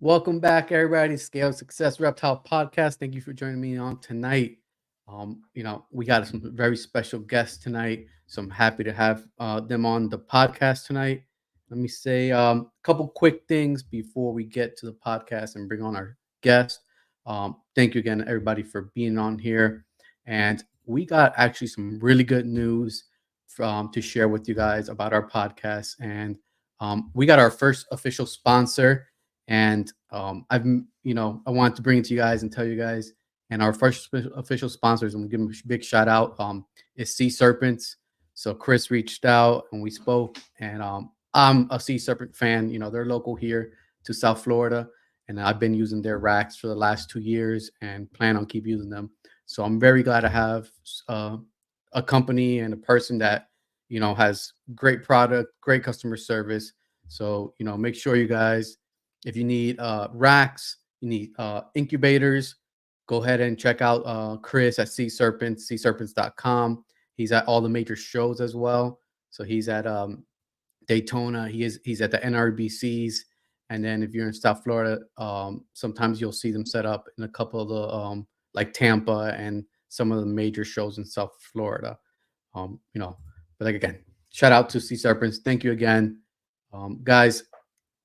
Welcome back, everybody. Scale Success Reptile Podcast. Thank you for joining me on tonight. We got some very special guests tonight, so I'm happy to have them on the podcast tonight. Let me say a couple quick things before we get to the podcast and bring on our guest. Thank you again, everybody, for being on here. And we got actually some really good news to share with you guys about our podcast. And we got our first official sponsor. And I wanted to bring it to you guys and tell you guys. And our first official sponsors, I'm gonna give them a big shout out. Is Sea Serpents. So Chris reached out and we spoke, and I'm a Sea Serpent fan. They're local here to South Florida, and I've been using their racks for the last 2 years and plan on keep using them. So I'm very glad to have a company and a person that has great product, great customer service. So make sure you guys, if you need racks, you need incubators, go ahead and check out Chris at Sea Serpents, seaserpents.com. He's at all the major shows as well. So he's at Daytona. He's at the NRBCs. And then if you're in South Florida, sometimes you'll see them set up in a couple of the like Tampa and some of the major shows in South Florida. But like again, shout out to Sea Serpents. Thank you again, guys.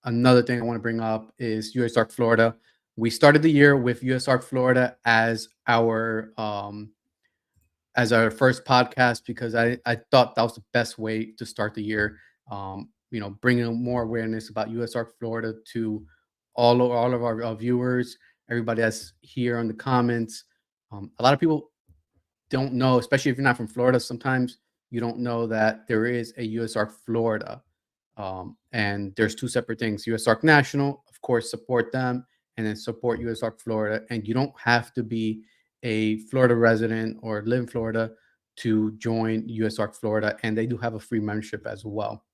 Another thing I want to bring up is US Arc Florida. We started the year with US Arc Florida as our first podcast because I thought that was the best way to start the year. Bringing more awareness about US Arc Florida to all of our viewers, everybody that's here in the comments. A lot of people don't know, especially if you're not from Florida. Sometimes you don't know that there is a US Arc Florida. And there's two separate things. US Arc National, of course, support them, and then support US Arc Florida. And you don't have to be a Florida resident or live in Florida to join US Arc Florida, and they do have a free membership as well.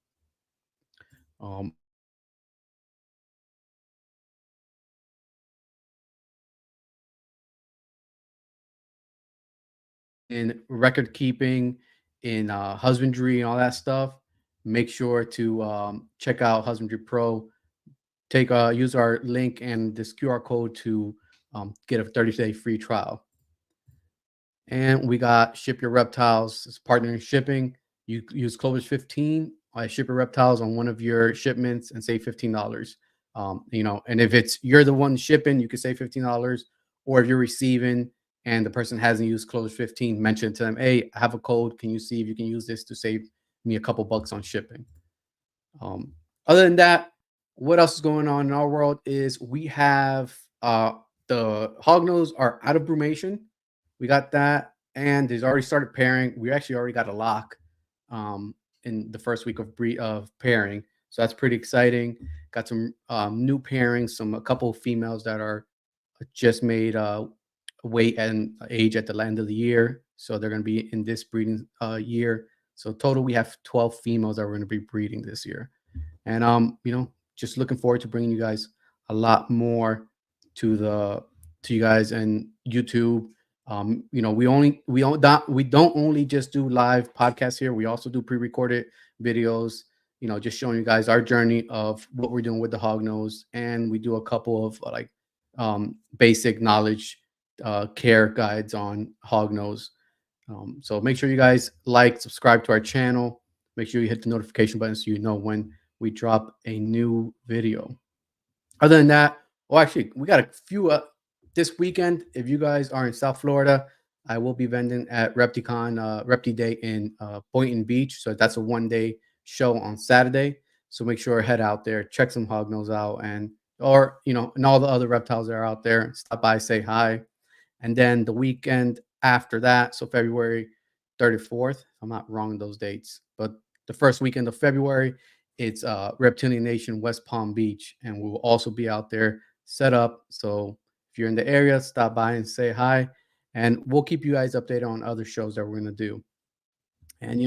In record keeping, in husbandry, and all that stuff, make sure to check out Husbandry Pro. Use our link and this QR code to get a 30-day free trial. And we got Ship Your Reptiles. It's partnering shipping. You use Clover's 15. I ship your reptiles on one of your shipments and save $15. And if you're the one shipping, you can save $15. Or if you're receiving and the person hasn't used Clover's 15, mention to them, hey, I have a code. Can you see if you can use this to save me a couple bucks on shipping? Other than that, what else is going on in our world is we have the hognose are out of brumation. We got that, and there's already started pairing. We actually already got a lock in the first week of pairing, so that's pretty exciting. Got some new pairings, a couple of females that are just made weight and age at the end of the year, so they're going to be in this breeding year. So total, we have 12 females that we're going to be breeding this year, and just looking forward to bringing you guys a lot more to you guys and YouTube. We don't only just do live podcasts here. We also do pre-recorded videos, just showing you guys our journey of what we're doing with the hognose, and we do a couple of basic knowledge care guides on hognose. So make sure you guys subscribe to our channel. Make sure you hit the notification button so you know when we drop a new video. Other than that, actually, we got a few this weekend. If you guys are in South Florida, I will be vending at ReptiCon, Repti Day in Boynton Beach. So that's a one-day show on Saturday. So make sure to head out there, check some hognose out, and all the other reptiles that are out there. Stop by, say hi. And then the weekend after that, so February 34th, I'm not wrong in those dates, but the first weekend of February, it's Reptilian Nation West Palm Beach, and we will also be out there set up. So if you're in the area, stop by and say hi, and we'll keep you guys updated on other shows that we're going to do. And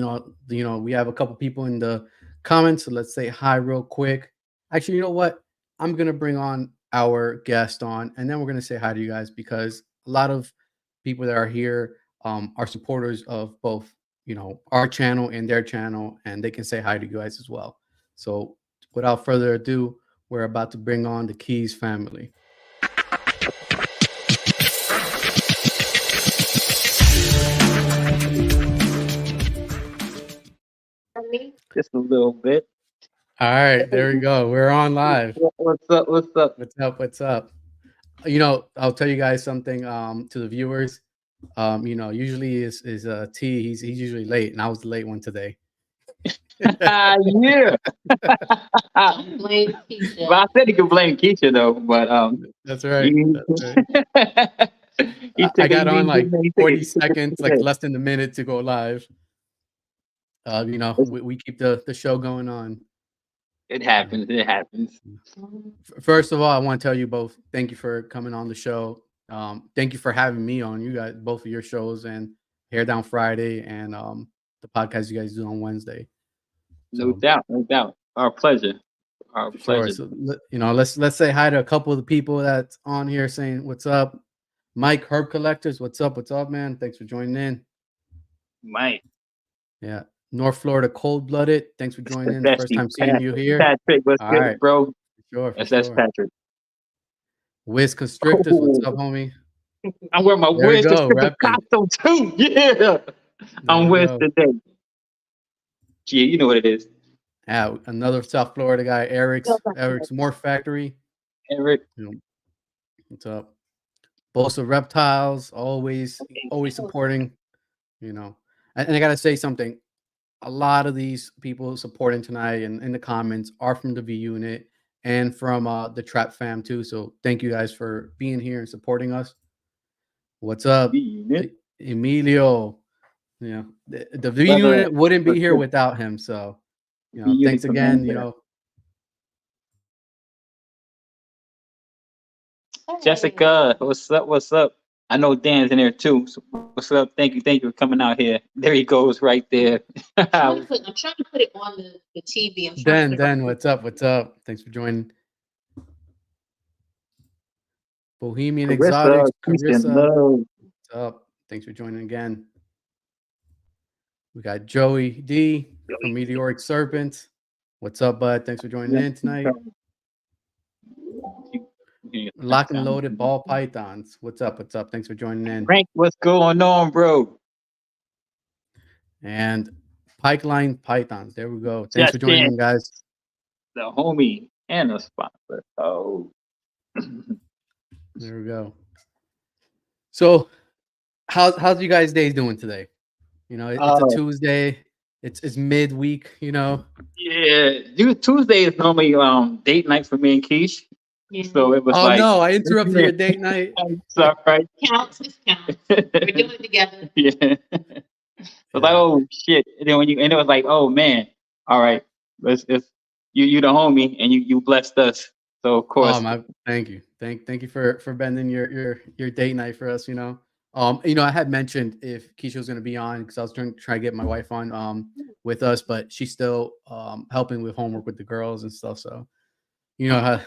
we have a couple people in the comments, so let's say hi real quick. Actually, you know what? I'm going to bring on our guest on, and then we're going to say hi to you guys, because a lot of people that are here are supporters of both, our channel and their channel, and they can say hi to you guys as well. So without further ado, we're about to bring on the Keys family. Just a little bit. All right, there we go. We're on live. What's up? What's up? What's up? What's up? I'll tell you guys something to the viewers. Usually is T. He's usually late, and I was the late one today. Yeah. Blame Keysha. Well, I said he could blame Keisha though, but That's right. he, That's right. he I took got on like 40 he took seconds, like less than a minute to go live. it. We keep the show going on. It happens. It happens. First of all, I want to tell you both, thank you for coming on the show. Thank you for having me on you guys, both of your shows, and Hair Down Friday and the podcast you guys do on Wednesday. No doubt. No doubt. Our pleasure. Our pleasure. Sure. So let's say hi to a couple of the people that's on here saying what's up. Mike, Herb Collectors, what's up? What's up, man? Thanks for joining in. Mike. Yeah. North Florida Cold Blooded. Thanks for joining in. That's First time seeing you here. Patrick, what's All good, right. bro? Sure. That's Patrick. Wiz Constrictors, what's up, homie? I'm wearing my There we Wiz go, Constrictor costume too. Yeah. I'm Wiz today. Yeah, you know what it is. Yeah, another South Florida guy, Eric's Morph Factory. Eric. What's up? Bosa Reptiles, always supporting, And I gotta say something. A lot of these people supporting tonight and in the comments are from the V Unit and from the Trap fam too. So thank you guys for being here and supporting us. What's up, Emilio? The V Unit wouldn't be here without him. So thanks again. Jessica, what's up? What's up? I know Dan's in there too. So what's up? Thank you for coming out here. There he goes, right there. I'm trying to put it on the TV. Dan, what's up? What's up? Thanks for joining. Bohemian Exotics, Carissa. What's up? Thanks for joining again. We got Joey D from Meteoric Serpent. What's up, bud? Thanks for joining in tonight. Lock and Loaded Ball Pythons. What's up? What's up? Thanks for joining in. Frank, what's going on, bro? And Pipeline Pythons. There we go. Thanks for joining in, guys. The homie and the sponsor. Oh. There we go. So, how's you guys' days doing today? It's a Tuesday. It's midweek. Yeah, Tuesday is normally date night for me and Keish. Yeah. So it was no, I interrupted your date night. Sorry. Counts. We're doing it together. Yeah. So like, oh shit. And then it was like, oh man, all right, it's you the homie and you blessed us. So of course. Thank you. Thank you for bending your date night for us, I had mentioned if Keisha was going to be on because I was trying to get my wife on with us, but she's still helping with homework with the girls and stuff. So, how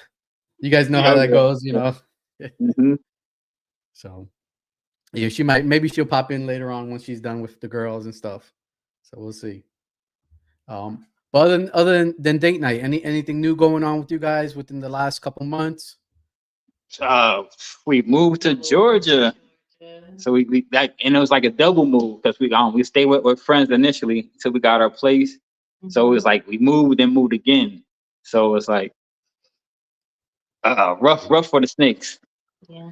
you guys know how that goes, Mm-hmm. So, maybe she'll pop in later on when she's done with the girls and stuff. So we'll see. But other than date night, anything new going on with you guys within the last couple months? We moved to Georgia. So and it was like a double move because we stayed with friends initially until we got our place. Mm-hmm. So it was like we moved and moved again. So it's like rough for the snakes. Yeah.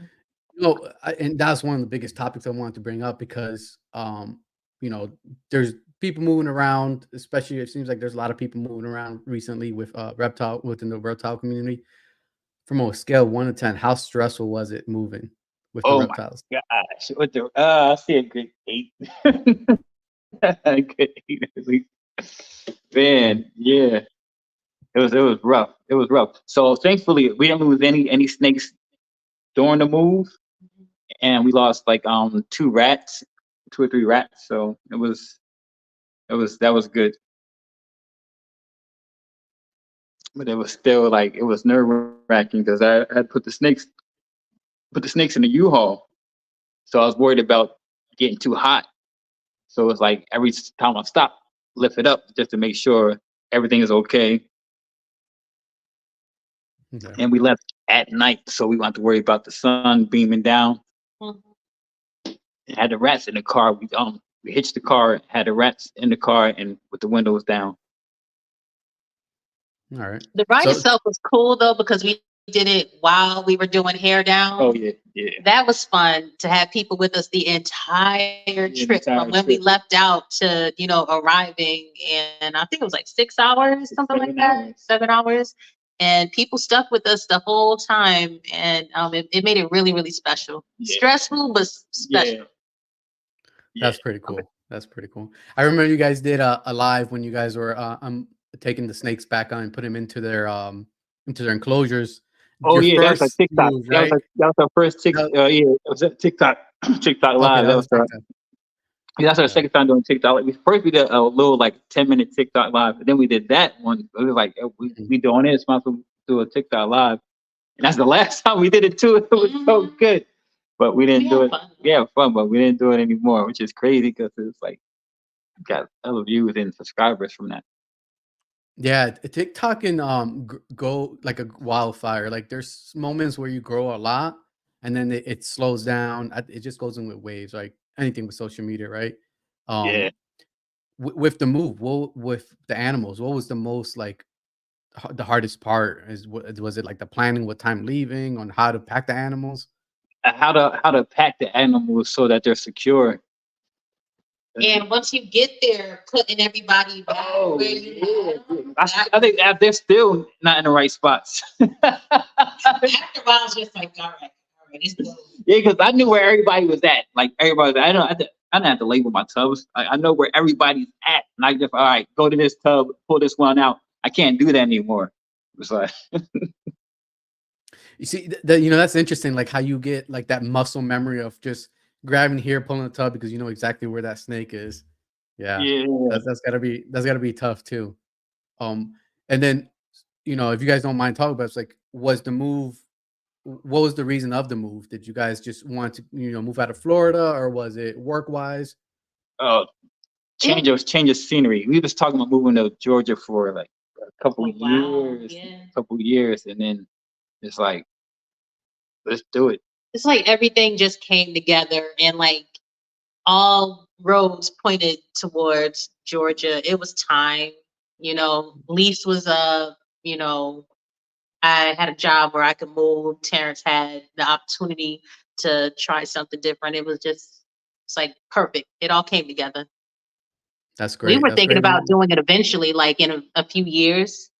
And that's one of the biggest topics I wanted to bring up because there's people moving around, especially it seems like there's a lot of people moving around recently with reptile within the reptile community. From a scale of 1 to 10, how stressful was it moving with the reptiles? My gosh, I see a good 8. A good 8 at least. Man, yeah. It was rough. It was rough. So thankfully we didn't lose any snakes during the move. And we lost like 2 or 3 rats. So that was good. But it was still like it was nerve-wracking because I had put the snakes in the U-Haul. So I was worried about getting too hot. So it's like every time I stop, lift it up just to make sure everything is okay. Okay. and we left at night, so we want to worry about the sun beaming down. Mhm. And had the rats in the car. We hitched the car, had the rats in the car, and with the windows down. All right. The ride So itself was cool though because we did it while we were doing hair down. Oh yeah, yeah. That was fun to have people with us the entire trip entire from when we trip. left out to, arriving in, I think it was like 6 hours, something like 7 that, hours. 7 hours. And people stuck with us the whole time. And it made it really, really special. Yeah. Stressful, but special. Yeah. that's pretty cool. That's pretty cool. I remember you guys did a live when you guys were taking the snakes back on and put them into their enclosures. Oh Your yeah, that was a first TikTok. move, That was right? that was our first TikTok. That- Yeah, it was a TikTok. TikTok okay, live. that was TikTok. That's our Yeah. second time doing TikTok. Like, first we did a little like 10-minute TikTok live, and then we did that one. It was like we doing this, might as well do a TikTok live, and that's the last time we did it too. It was so good, but we didn't do it. Fun. We had fun, but we didn't do it anymore, which is crazy because it's like got other views and subscribers from that. Yeah, TikTok can go like a wildfire. Like there's moments where you grow a lot and then it slows down. It just goes in with waves, like anything with social media, right? Yeah. Um, with the move, with the animals, what was the most like the hardest part? Was it like the planning, what time leaving, on how to pack the animals? How to pack the animals so that they're secure. And once you get there, putting everybody back where you had them, I think that they're still not in the right spots. after a while, it's just like, all right, it's good. Yeah, because I knew where everybody was at. Like everybody, I didn't have to label my tubs. I know where everybody's at, and I just all right, go to this tub, pull this one out. I can't do that anymore. It's like You see, that's interesting, like how you get like that muscle memory of just grabbing here, pulling the tub because you know exactly where that snake is. Yeah, yeah, that's gotta be tough too. And then if you guys don't mind talking about, it's like, was the move? What was the reason of the move? Did you guys just want to move out of Florida, or was it work wise? oh, change of scenery. We was talking about moving to Georgia for like a couple Oh, wow, years, yeah. and then it's like let's do it. It's like everything just came together and like all roads pointed towards Georgia. It was time, lease was up, I had a job where I could move. Terrence had the opportunity to try something different. It's like perfect. It all came together. That's We great. were That's thinking great. about doing it eventually, like in a few years.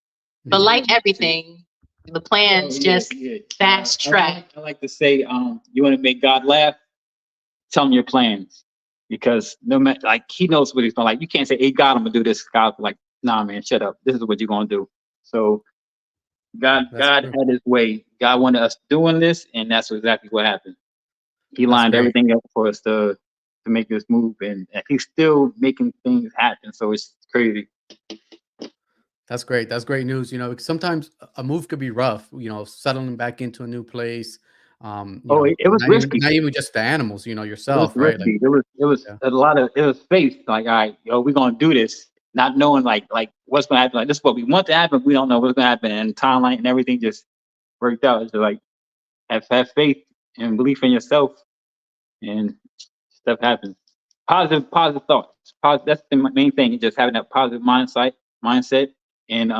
But Mhm. like everything, the plans just fast track. I like to say, you want to make God laugh, tell him your plans, because no matter like he knows what he's going like. You can't say, "Hey God, I'm gonna do this." God, like, nah, man, shut up. This is what you're gonna do. So God That's had true. his way. God wanted us doing this, and that's exactly what happened. He That's lined great. everything up for us to make this move, and he's still making things happen. So it's crazy. That's great. That's great news. Because sometimes a move could be rough. Settling back into a new place. Oh, it was risky. Not even just the animals. It was Yourself, right? Like, risky. It was yeah, a lot of it was faith. Like, all right, we're gonna do this, not knowing like what's gonna happen. Like, this is what we want to happen. We don't know what's gonna happen, and timeline and everything just worked out. It's like have faith and belief in yourself, and stuff happens. Positive thoughts. That's the main thing. Just having that positive mindset, and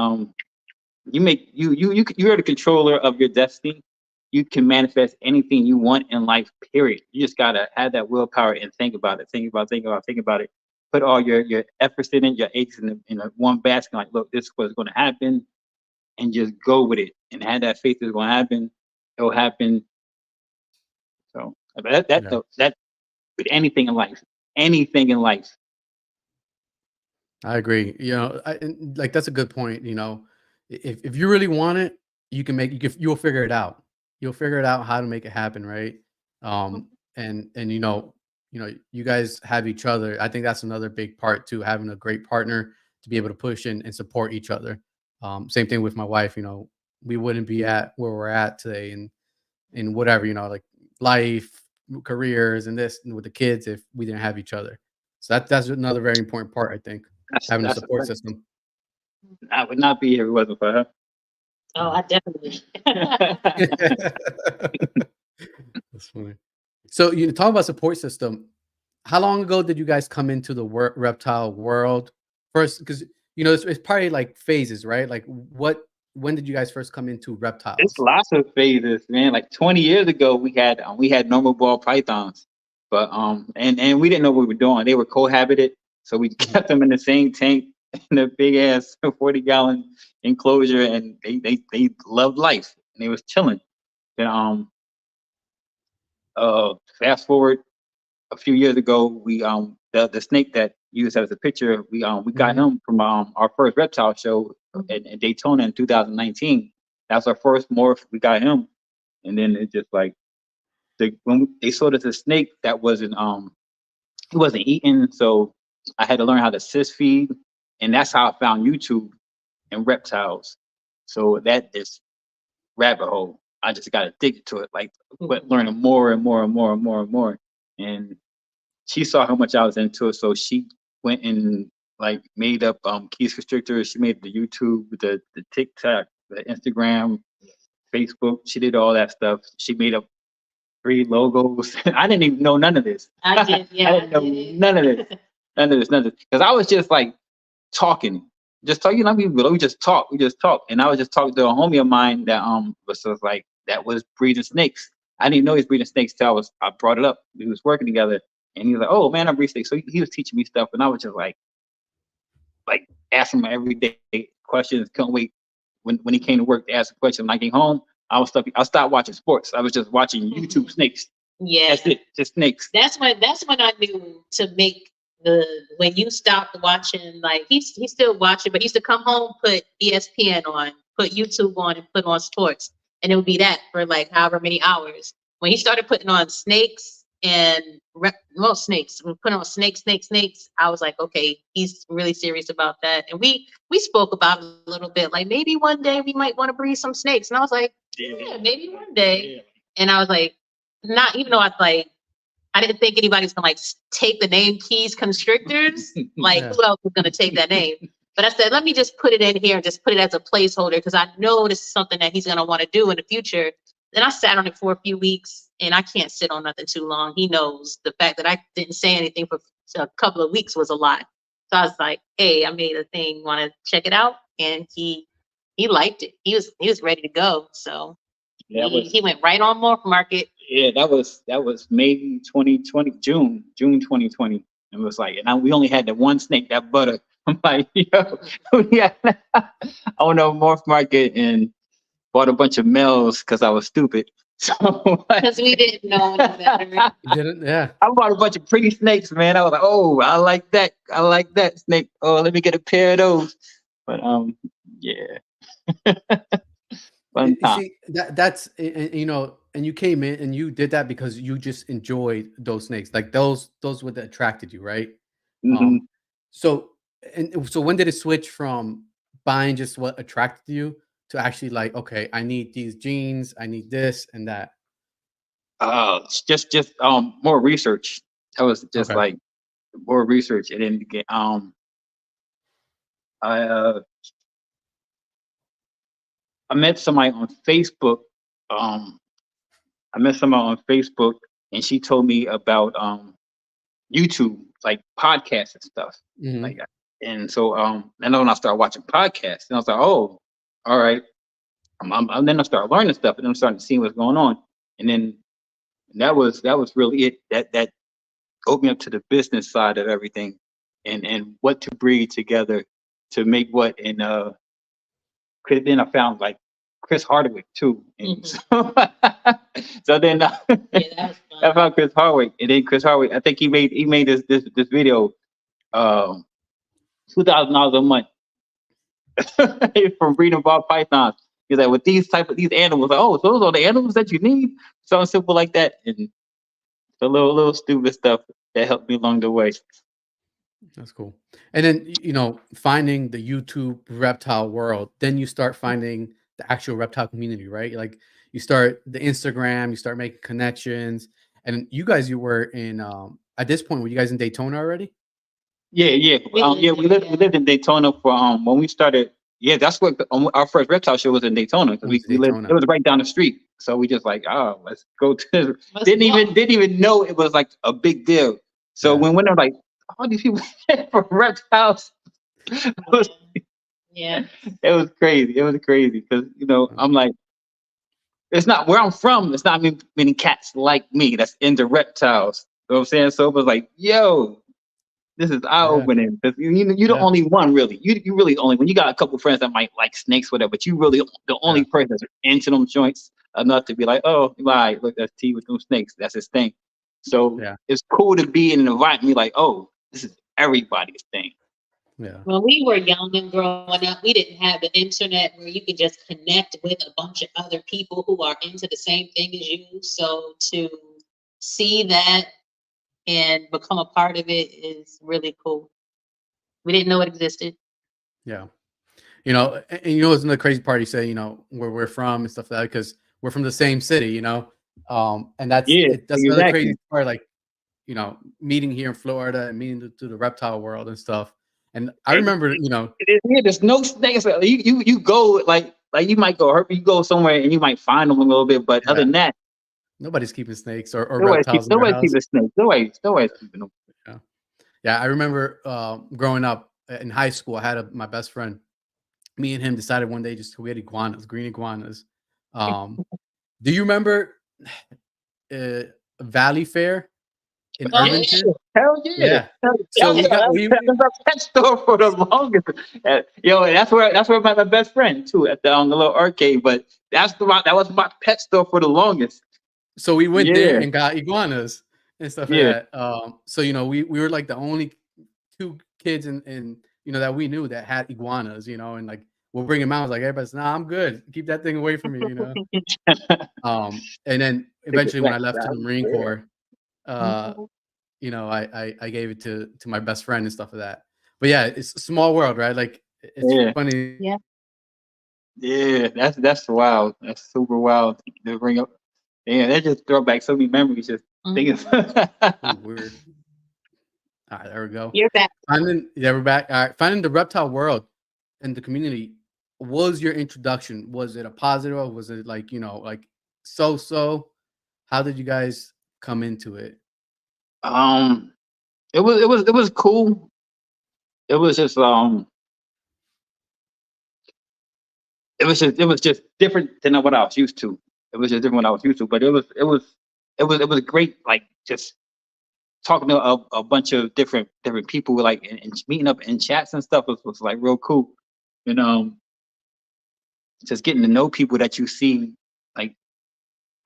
you're the controller of your destiny. You can manifest anything you want in life, period. You just gotta have that willpower and think about it. Think about it. Put all your efforts in it, your eggs in a one basket. Like, look, this is what's gonna happen, and just go with it. And have that faith is gonna happen. It'll happen. So yeah. that with anything in life. Anything in life. I agree. And, like that's a good point. If you really want it, you'll figure it out. You'll figure it out how to make it happen, right? And you guys have each other. I think that's another big part too, having a great partner to be able to push and support each other. Same thing with my wife. We wouldn't be at where we're at today, and in whatever like life, careers, and this and with the kids if we didn't have each other. So that's another very important part, I think, having a That's a support fact. system. I would not be here if it wasn't for her. Oh, I definitely. That's funny. So you talk about support system. How long ago did you guys come into the reptile world first? Because it's probably like phases, right? Like when did you guys first come into It's reptiles? lots of phases, man. Like 20 years ago, we had normal ball pythons, but and we didn't know what we were doing. They were cohabited, so we Mhm. kept them in the same tank in a big ass 40-gallon enclosure, and they loved life and they was chilling. Then fast forward a few years ago, we the snake that you used as a picture, we got Mhm. him from our first reptile show in Daytona in 2019. That's our first morph. We got him, and then it just like they sold us a snake that wasn't he wasn't eating, so I had to learn how to assist feed, and that's how I found YouTube and reptiles. So that is rabbit hole. I just got addicted to it, like but learning more and more and more and more and more. And she saw how much I was into it, so she went and like made up Keys Constrictors. She made the YouTube, the TikTok, the Instagram, Facebook. She did all that stuff. She made up 3 logos. I didn't even know none of this. I did, yeah, I didn't know none of this. None of this. Because I was just like talking. Just talking, we just talk. And I was just talking to a homie of mine that was like that was breeding snakes. I didn't even know he was breeding snakes till I brought it up. We was working together and he was like, "Oh man, I'm breeding snakes." So he was teaching me stuff and I was just like asking him everyday questions. Couldn't wait when he came to work to ask a question. When I came home, I stopped watching sports. I was just watching YouTube snakes. Yeah, That's it, just snakes. That's when I knew to make when you stopped watching, like he's still watching, but he used to come home, put ESPN on, put YouTube on, and put on sports, and it would be that for like however many hours. When he started putting on snakes and snakes, we put on snakes, I was like, okay, he's really serious about that. And we spoke about it a little bit, like maybe one day we might want to breed some snakes. And I was like, yeah, maybe one day. Yeah. And I was like, not even though I didn't think anybody's gonna like take the name Keys Constrictors. Like Yeah. who else is gonna take that name? But I said, let me just put it in here and just put it as a placeholder because I know this is something that he's gonna want to do in the future. Then I sat on it for a few weeks and I can't sit on nothing too long. He knows the fact that I didn't say anything for a couple of weeks was a lot. So I was like, hey, I made a thing, want to check it out? And he liked it. He was ready to go. So he went right on Morph Market. Yeah, that was May 2020, June 2020. It was like, and we only had the one snake, that butter. I'm like, yo, yeah. I went over Morph Market and bought a bunch of males because I was stupid. So because we didn't know any better. You didn't? Yeah. I bought a bunch of pretty snakes, man. I was like, oh, I like that. I like that snake. Oh, let me get a pair of those. But yeah. Fun You time. see and you came in and you did that because you just enjoyed those snakes, like those what attracted you, right? Mm-hmm. So when did it switch from buying just what attracted you to actually like, okay, I need these genes, I need this and that? Just more research. That was just Okay. like more research, and then I I met somebody on Facebook. Um, I met somebody on Facebook, and she told me about YouTube, like podcasts and stuff. Mhm. Like, and so and then when I started watching podcasts, and I was like, oh, all right. Then I started learning stuff, and then I'm starting to see what's going on, and then that was really it. That opened me up to the business side of everything, and what to breed together to make what. And then I found like Chris Hardwick too, and so then Yeah, I found Chris Hardwick, and then Chris Hardwick, I think he made this video, $2,000 a month from breeding ball pythons. He's like, with these animals, like, oh, those are the animals that you need, something simple like that, and the little stupid stuff that helped me along the way. That's cool. And then finding the YouTube reptile world, then you start finding the actual reptile community, right? Like you start the Instagram, you start making connections, and you were in at this point, were you guys in Daytona already? Yeah. We lived in Daytona for when we started Yeah, that's what our first reptile show was in Daytona. We lived. It was right down the street, so we just like, oh, let's go to. Didn't even know it was like a big deal. So when they're like, all these people for reptiles, yeah, it was crazy. It was crazy because I'm like, it's not where I'm from. It's not many cats like me that's into reptiles. You know what I'm saying? So it was like, yo, this is eye opening because you're the only one really. You really only when you got a couple friends that might like snakes, whatever. But you really the only person that's into them joints enough to be like, oh, right, look, that's T with them snakes. That's his thing. So it's cool to be in an environment like, oh, this is everybody's thing. Yeah. When we were young and growing up, we didn't have the internet where you could just connect with a bunch of other people who are into the same thing as you. So to see that and become a part of it is really cool. We didn't know it existed. Yeah. And it's the crazy part you say, where we're from and stuff like that, because we're from the same city, and that's another crazy part, like, meeting here in Florida and meeting to the reptile world and stuff. And I remember, there's no snakes. You go like you might you go somewhere and you might find them a little bit, but other than that, nobody's keeping snakes or reptiles. Nobody's keeping snakes. Nobody's keeping them. Yeah. I remember growing up in high school, I had my best friend. Me and him decided one day we had iguanas, green iguanas. Do you remember Valley Fair in Irvington? Hell yeah! So we got pet store for the longest. That's where my best friend too at the little arcade. But that was my pet store for the longest. So we went there and got iguanas and stuff like that. So we were like the only two kids in that we knew that had iguanas. And like we'll bring them out. I was like, everybody's, nah, I'm good. Keep that thing away from me. And then eventually when I left to the Marine Corps, I gave it to my best friend and stuff like that. But yeah, it's a small world, right? Like it's funny. Yeah, that's wild. That's super wild to bring up. Yeah, that just throw back so many memories. Just thinking. Weird. All right, there we go. You're back. We're back. All right, finding the reptile world and the community was your introduction. Was it a positive? Or was it like like so? How did you guys come into it? It was cool. It was just it was just different than what I was used to. It was just different what I was used to, but it was great. Like just talking to a bunch of different people, like and meeting up in chats and stuff was like real cool. Just getting to know people that you see, like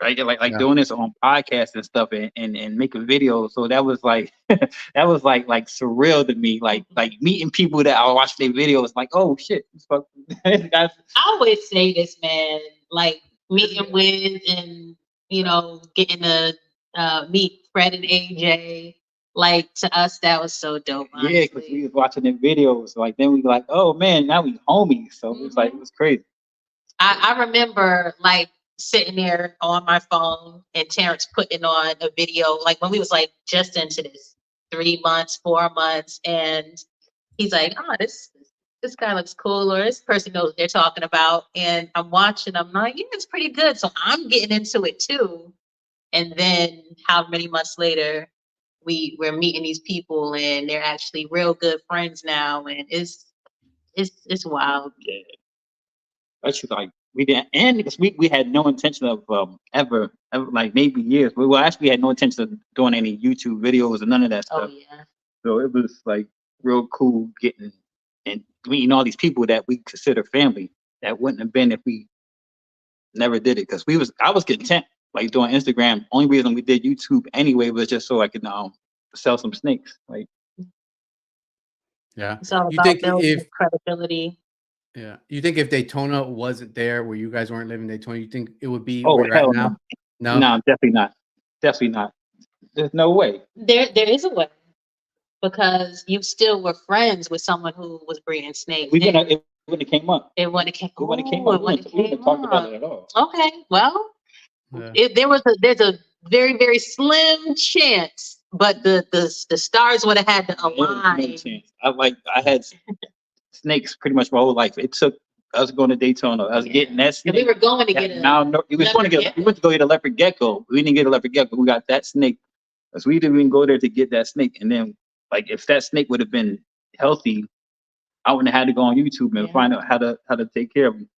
right, like doing this on podcasts and stuff, and making videos. So that was like that was like surreal to me. Like meeting people that I watch their videos, like, oh shit, I always say this, man. Like meeting with and getting to meet Fred and AJ. Like to us, that was so dope. Honestly. Yeah, because we was watching their videos. Like then we like, oh man, now we homies. So it was crazy. I remember like sitting there on my phone and Terrence putting on a video, like when we was like just into this 3 months, 4 months, and he's like, oh, this guy looks cool, or this person knows what they're talking about. And I'm watching, I'm like, yeah, it's pretty good. So I'm getting into it too. And then how many months later we're meeting these people and they're actually real good friends now, and it's wild. Yeah. Actually, like we didn't, and because we had no intention of ever like maybe years. We actually had no intention of doing any YouTube videos or none of that stuff. Oh yeah. So it was like real cool getting and meeting all these people that we consider family that wouldn't have been if we never did it. Because I was content like doing Instagram. Only reason we did YouTube anyway was just so I could sell some snakes. Like it's all about building credibility. Yeah. You think if Daytona wasn't there, where you guys weren't living in Daytona, you think it would be where you're at now? No, definitely not. Definitely not. There's no way. There is a way, because you still were friends with someone who was breeding snakes. It wouldn't have came up. It wouldn't have came up. We wouldn't talk about it at all. Okay, well, there's a very, very slim chance, but the stars would have had to align. No chance. I had snakes pretty much my whole life. It took us going to Daytona, us getting that snake. And we were going to get it. Now, no, we went to go get a leopard gecko. We didn't get a leopard gecko. We got that snake. Because we didn't even go there to get that snake. And then, like, if that snake would have been healthy, I wouldn't have had to go on YouTube and find out how to take care of him.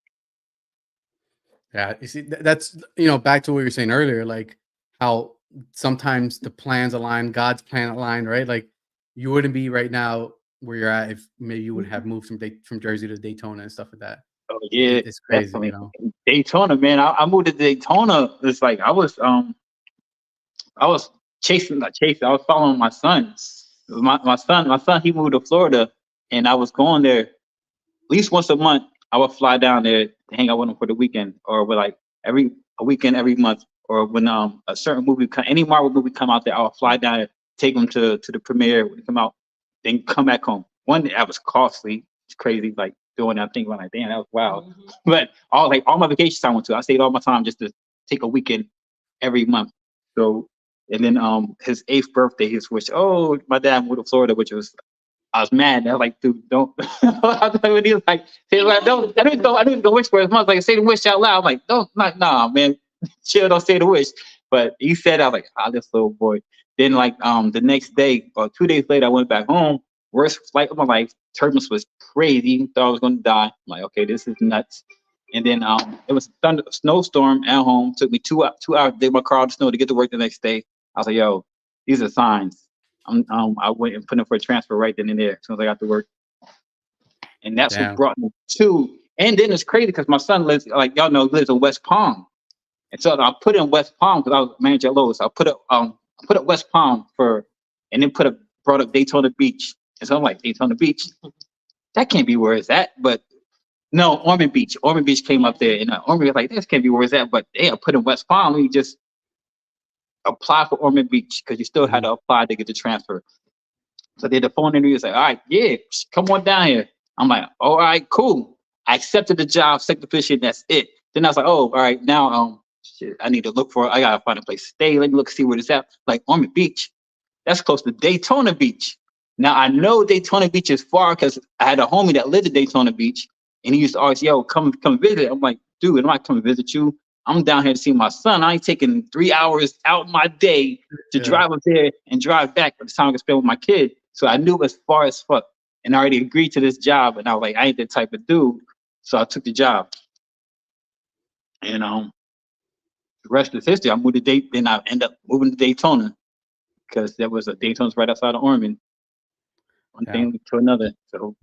Yeah, you see, that's back to what you were saying earlier, like how sometimes the plans align, God's plan aligned, right? Like you wouldn't be right now where you're at if maybe you would have moved from Jersey to Daytona and stuff like that. Oh yeah, it's crazy, definitely. Daytona, man. I moved to Daytona. It's like I was chasing. I was following my son. My son, he moved to Florida, and I was going there at least once a month. I would fly down there to hang out with him for the weekend, or with like a weekend every month, or when a certain movie, any Marvel movie come out there, I would fly down there, take him to the premiere when it come out, then come back home. One day that was costly. It's crazy, like doing that thing. Like, damn, that was wild. Mm-hmm. But all my vacations I went to, I stayed all my time just to take a weekend every month. So, and then his 8th birthday, his wish. Oh, my dad moved to Florida, which was. I was mad. I was like, dude, don't. When he was like, don't. I didn't go wish for his mom. Like, say the wish out loud. I'm like, don't, nah, man, chill. Don't say the wish. But he said, I was like, this little boy. Then like the next day or 2 days later, I went back home. Worst flight of my life. Turbulence was crazy. Thought I was gonna die. I'm like, okay, this is nuts. And then it was a snowstorm at home. Took me 2 hours to dig my car out of snow to get to work the next day. I was like, yo, these are signs. I went and put in for a transfer right then and there as soon as I got to work. And that's what brought me to. And then it's crazy because my son lives, like y'all know, lives in West Palm. And so I put in West Palm because I was manager at Lowe's. I put up West Palm and then brought up Daytona Beach. And so I'm like, Daytona Beach? That can't be where it's at. But no, Ormond Beach. Ormond Beach came up there. And Ormond was like, this can't be where it's at. But they put in West Palm. We just apply for Ormond Beach because you still had to apply to get the transfer. So they had the phone interview. It's like, all right, yeah, come on down here. I'm like, all right, cool. I accepted the job, second position. That's it. Then I was like, oh, all right, now I need to look for. I gotta find a place to stay. Let me look, see where it's at. Like Ormond Beach, that's close to Daytona Beach. Now I know Daytona Beach is far because I had a homie that lived at Daytona Beach, and he used to always, yo, come visit. I'm like, dude, I'm not coming to visit you. I'm down here to see my son. I ain't taking 3 hours out my day to drive up there and drive back for the time I can spend with my kid. So I knew it was far as fuck. And I already agreed to this job. And I was like, I ain't that type of dude. So I took the job. And the rest is history. I moved to Daytona. Then I ended up moving to Daytona because there was a Daytona's right outside of Ormond. One thing to another. So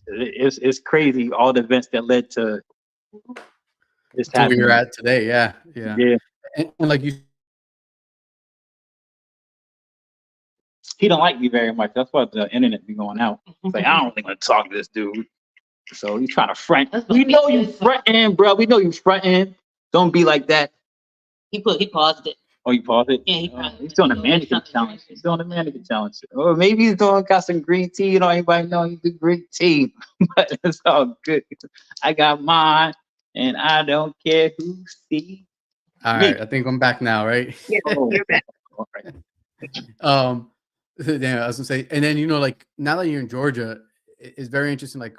it's crazy all the events that led to this to where you're at today. Yeah. And like you, he don't like me very much. That's why the internet be going out. It's like, I don't really want to talk to this dude. So he's trying to front. We know you fronting, bro. We know you fronting. Don't be like that. He paused it. Oh, you paused it? Yeah, he's doing a mannequin challenge. He's doing a mannequin challenge. Or maybe he's got some green tea. You know, everybody know he do green tea. But it's all good. I got mine. And I don't care who sees. All right, I think I'm back now, right? Yeah, you're back. All right. Damn, I was gonna say, and then like now that you're in Georgia, it's very interesting. Like,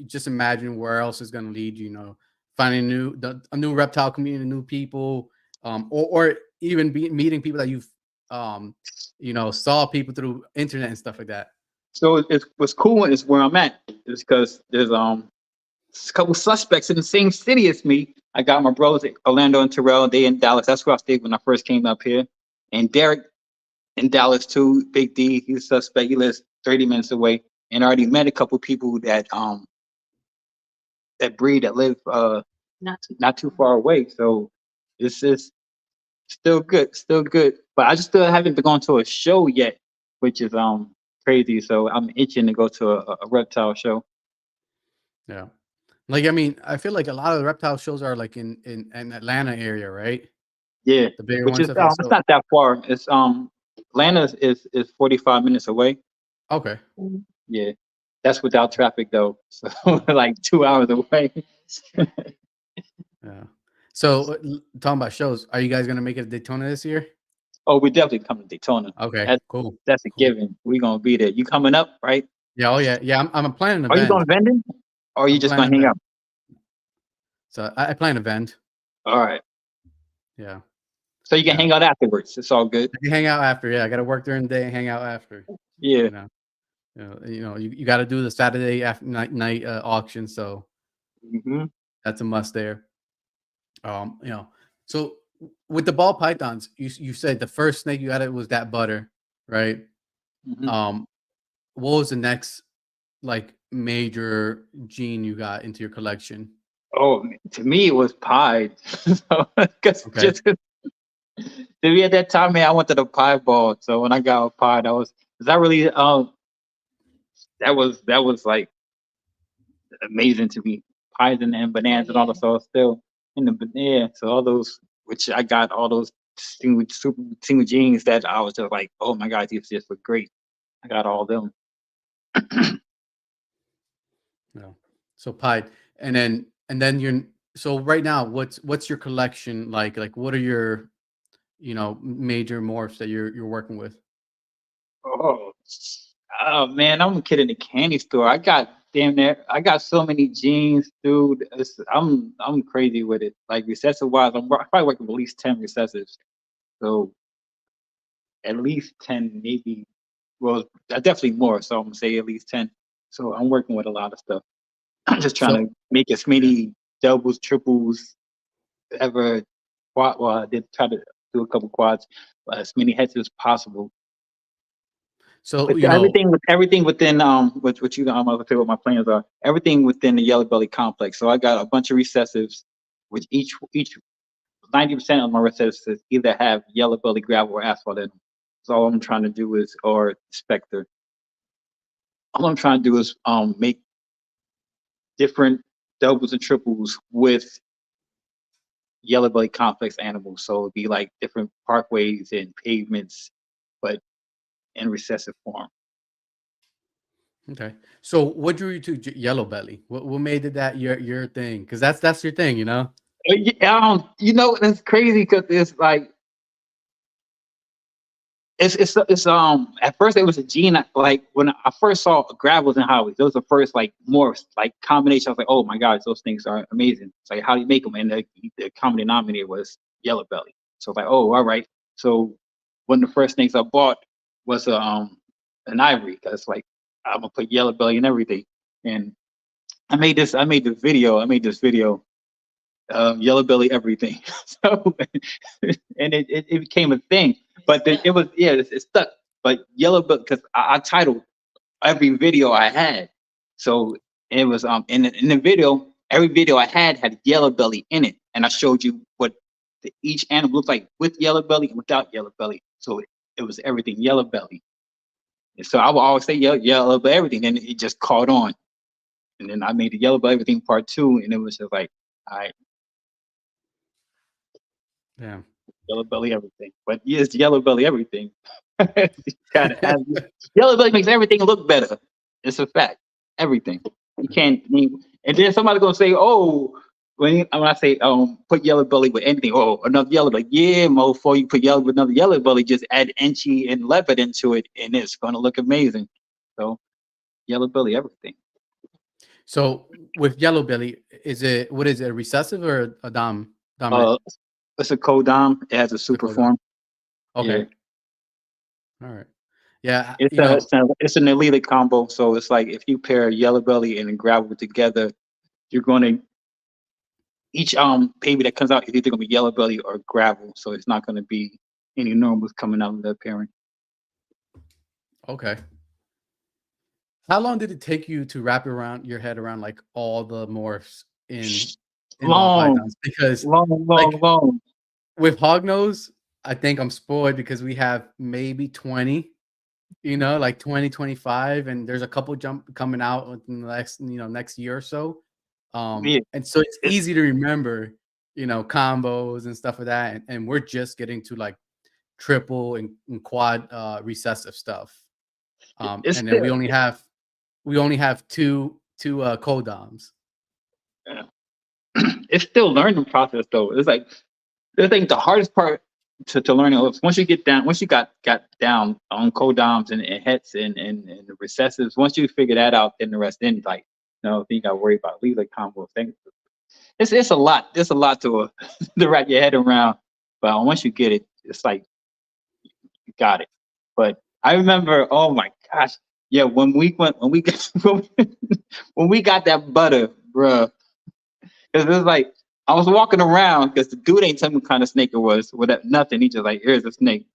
just imagine where else is gonna lead you. Finding a new reptile community, new people, or even meeting people that you've, saw people through internet and stuff like that. So what's cool is where I'm at is because there's a couple suspects in the same city as me. I got my bros, Orlando and Terrell. They in Dallas. That's where I stayed when I first came up here. And Derek in Dallas too. Big D, he's a suspect. He lives 30 minutes away. And I already met a couple people that breed that live not too far away. So this is still good. But I just still haven't been going to a show yet, which is crazy. So I'm itching to go to a reptile show. Yeah. Like, I mean, I feel like a lot of the reptile shows are like in Atlanta area, right? Yeah, the bigger which ones. is it's not that far. It's Atlanta is 45 minutes away. Okay. Yeah, that's without traffic though. So like 2 hours away. Yeah. So talking about shows, are you guys gonna make it to Daytona this year? Oh, we definitely come to Daytona. Okay, cool. That's a given. We're gonna be there. You coming up, right? Yeah, oh yeah. I'm planning an Are you event. going vending, or are you I'm just planning gonna an hang event. out? So I plan an event. All right. Yeah. So you can Yeah. hang out afterwards. It's all good. I can hang out after. Yeah, I got to work during the day and hang out after. Yeah. You know. You got to do the Saturday after night auction. So Hmm. that's a must there. So with the ball pythons, you said the first snake you got it was that butter, right? Hmm. Um, what was the next like major gene you got into your collection? Oh, to me it was pied. So, because Okay. just to me at that time, man, I wanted a pie ball. So when I got a pie, that really that was like amazing to me. Pies and bananas and all the sauce still in the banana. So all those, which I got all those single jeans that I was just like, oh my god, these just look great. I got all them. No. So pied, and then you're so right now, what's your collection like? Like, what are your major morphs that you're working with? Oh, oh man, I'm a kid in the candy store. I got damn near, I got so many jeans, dude. I'm crazy with it. Like recessive wise, I'm probably working with at least 10 recessives. So at least 10, maybe. Well, definitely more. So I'm gonna say at least 10. So I'm working with a lot of stuff. I'm just trying So to make as yeah. many doubles, triples, ever quad. Well, I did try to do a couple quads, but as many heads as possible. So With everything within what you I'm gonna say what my plans are. Everything within the yellow belly complex. So I got a bunch of recessives, which each 90% of my recessives either have yellow belly, gravel, or asphalt in them. So all I'm trying to do is, or specter. All I'm trying to do is make different doubles and triples with yellow belly complex animals. So it'd be like different parkways and pavements, but in recessive form. Okay. So what drew you to Yellow Belly? What made it that your thing? Because that's your thing, you know? Yeah, it's crazy because it's like it's at first it was a gene like when I first saw gravels and highways, those were the first like more like combination. I was like, oh my god, those things are amazing. It's like how do you make them? And the common denominator was yellow belly. So it's like, oh, all right. So one of the first things I bought was an ivory because like I'm gonna put yellow belly and everything. And I made this video, yellow belly everything. So and it became a thing. But it was it stuck. But yellow belly because I titled every video I had. So it was in the video, every video I had yellow belly in it, and I showed you what each animal looked like with yellow belly and without yellow belly. So it was everything yellow belly. And so I would always say yellow belly everything, and it just caught on. And then I made the yellow belly everything part two, and it was just like, all right, Yeah. yellow belly everything. But yeah, it's yellow belly everything. You gotta have yellow belly makes everything look better. It's a fact. Everything. You can't. And then somebody gonna say, "Oh, when I say put yellow belly with anything, oh another yellow belly, yeah, mofo, you put yellow with another yellow belly, just add inchy and leopard into it, and it's gonna look amazing." So yellow belly everything. So with Yellow Belly, what is it, a recessive or a dominant? Uh, it's a codom. It has a It's a super codom. form. Yeah. Okay. All right. Yeah. It's an elite combo. So it's like if you pair yellow belly and gravel together, you're going to each baby that comes out is either going to be yellow belly or gravel. So it's not going to be any normals coming out of the pairing. Okay. How long did it take you to wrap around your head around like all the morphs in ball Long, pythons? Because long, long, like long. with hognose, I think I'm spoiled because we have maybe 20, like 20, 25, and there's a couple jump coming out within the next year or so. Yeah, And so it's it's easy to remember, combos and stuff like that. And we're just getting to like triple and quad recessive stuff. it's And then still we only have two codoms. yeah. It's still learning process though. It's like I think the hardest part to learning hooks. Once you got down on codoms and heads and the recessives, once you figure that out, then the rest, then like, then you got to worry about lead combo things. It's a lot. There's a lot to to wrap your head around. But once you get it, it's like you got it. But I remember, oh my gosh, yeah, when we got that butter, bruh, because it was like I was walking around because the dude ain't telling me what kind of snake it was. With nothing, he just like, here's a snake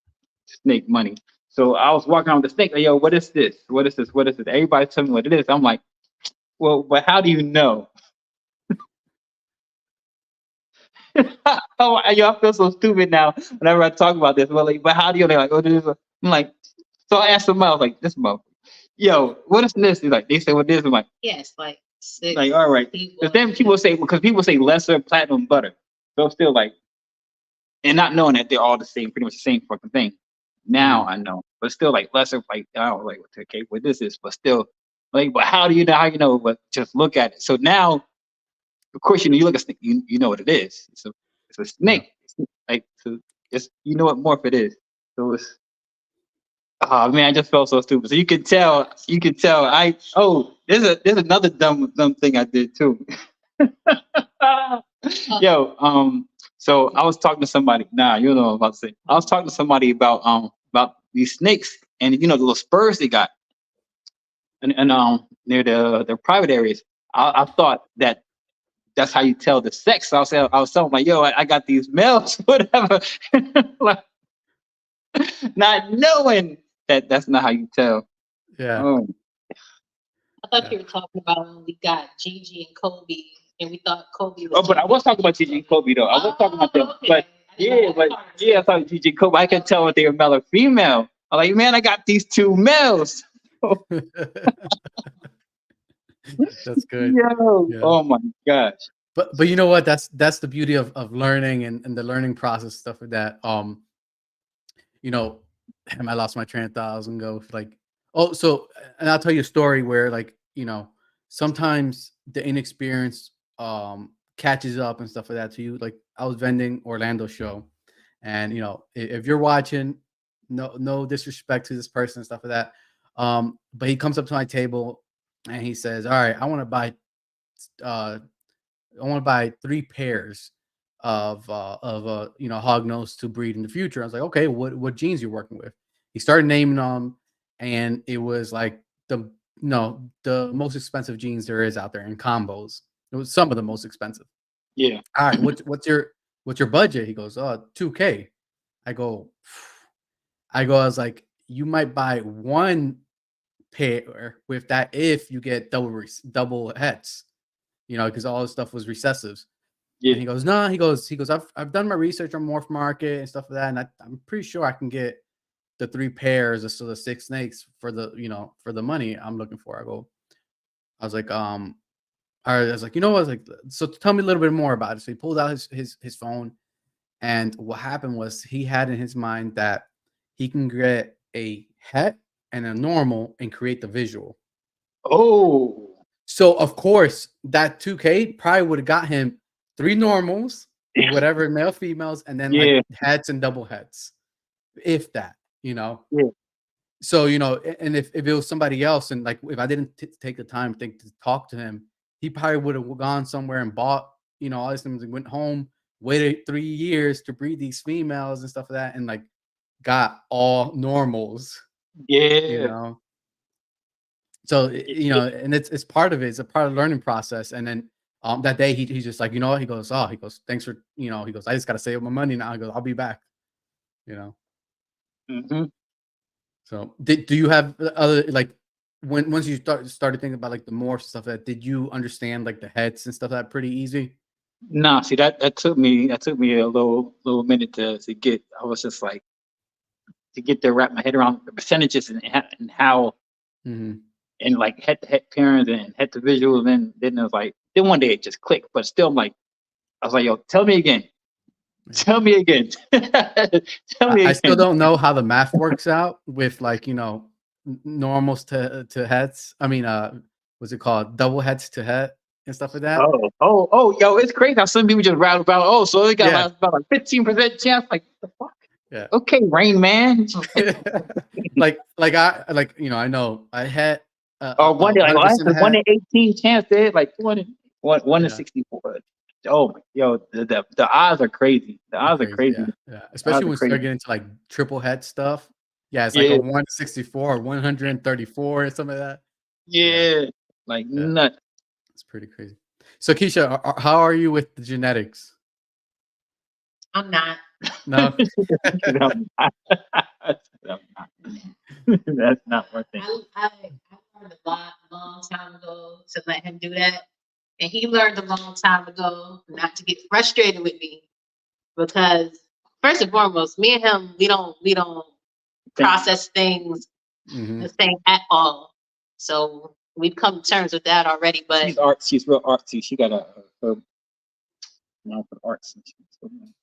money. So I was walking around with the snake, like, yo, what is this? What is this? What is it? Everybody tell me what it is. I'm like, well, but how do you know? Oh, yo, I feel so stupid now whenever I talk about this. But how do you know? Like, what is it? I'm like, so I asked him, I was like, this motherfucker, yo, what is this? He's like, they say what this. I'm like, Yes, like 6. like, all right. Because then people say lesser platinum butter. So still like, and not knowing that they're all the same, pretty much the same fucking thing. Now I know, but still like lesser, like, I don't know, like, okay, what this is, but still, like, but how do you know? How you know? But just look at it. So now, of course, you look at snake, you know what it is. It's a snake. Like, so it's, you know what morph it is. So it's, oh man, I just felt so stupid. So you could tell. There's another dumb thing I did too. Yo, so I was talking to somebody. Nah, you know what I'm about to say. I was talking to somebody about these snakes and the little spurs they got, and near their private areas. I thought that's how you tell the sex. So I was telling like, yo, I got these males, whatever, like, not knowing that's not how you tell. Yeah. Oh. I thought you were talking about when we got Gigi and Kobe, and we thought Kobe was. Oh, but I was talking about Gigi and Kobe though. I was talking about them, okay. I thought Gigi and Kobe. I could tell if they were male or female. I'm like, man, I got these 2 males. That's good. Yo, Yeah. Oh my gosh. But you know what? That's the beauty of learning and the learning process, stuff like that. I lost my train of thought. I was gonna go like, and I'll tell you a story where, like, sometimes the inexperience catches up and stuff like that to you. Like, I was vending Orlando show, and if you're watching, no disrespect to this person and stuff like that. But he comes up to my table and he says, all right, I want to buy 3 pairs of hog nose to breed in the future. I was like, okay, what genes you're working with? He started naming them, and it was like the most expensive genes there is out there in combos. It was some of the most expensive. Yeah. All right, what's your budget? He goes, $2,000. I was like, you might buy 1 pair with that if you get double heads, because all this stuff was recessives. Yeah. And he goes, no, he goes, I've done my research on morph market and stuff like that, and I'm pretty sure I can get the 3 pairs or so the 6 snakes for the money I'm looking for. I was like, so tell me a little bit more about it. So he pulled out his phone, and what happened was he had in his mind that he can get a het and a normal and create the visual. Oh. So of course that $2,000 probably would have got him 3 normals, whatever, male, females, and then like heads and double heads, if that, Yeah. So, and if it was somebody else, and like, if I didn't take the time to talk to him, he probably would have gone somewhere and bought, all these things, and went home, waited 3 years to breed these females and stuff like that, and like got all normals. Yeah. So, and it's part of it. It's a part of the learning process. And then that day he's just like, what? He goes, thanks for, he goes, I just got to save my money now. He goes, I'll be back, Mm-hmm. So do you have other, like, once you started thinking about like the morphs stuff, that did you understand like the heads and stuff that pretty easy? Nah, see that took me a little minute to get. I was just like, to get to wrap my head around the percentages and how, and like head to head parents and head to visual. And then it was like, then one day it just clicked, but still, I was like, yo, tell me again. Tell me again. I still don't know how the math works out with, like, normals to heads. I mean, what's it called? Double heads to head and stuff like that. Oh, yo, it's crazy how some people just rattle about, so they got about like 15% chance. Like, what the fuck? Yeah. Okay, Rain Man. I know I had Or a one like, oh, that's 100% a 1 hat. in 18 chance there, like 1 in Yeah, 64. Oh my, yo, the odds are crazy. The they're odds are crazy. crazy. Yeah, yeah. The Especially odds are when you start crazy. getting into like triple head stuff. Yeah, it's like a Yeah, 164 or 134 or something like that. Yeah, yeah, like yeah. nuts. It's pretty crazy. So Keisha, how are you with the genetics? I'm not. No. I'm not. I'm not. That's not one thing. I learned a lot a long time ago to let him do that. And he learned a long time ago not to get frustrated with me because first and foremost, me and him, we don't process things Hmm. the same at all. So we've come to terms with that already. But She's real artsy. She got a mouth for arts.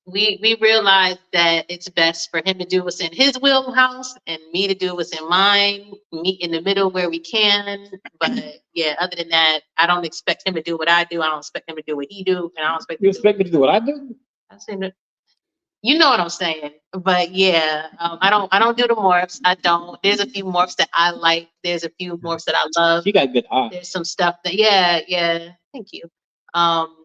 we realized that it's best for him to do what's in his wheelhouse and me to do what's in mine, meet in the middle where we can. But yeah, other than that, I don't expect him to do what I do. I don't expect him to do what he do, and I don't expect You him to expect me to do what I do? I say that you know what I'm saying. But yeah, I don't do the morphs. I don't. There's a few morphs that I like. There's a few morphs that I love. She got good eyes. There's some stuff that yeah. Thank you. Um,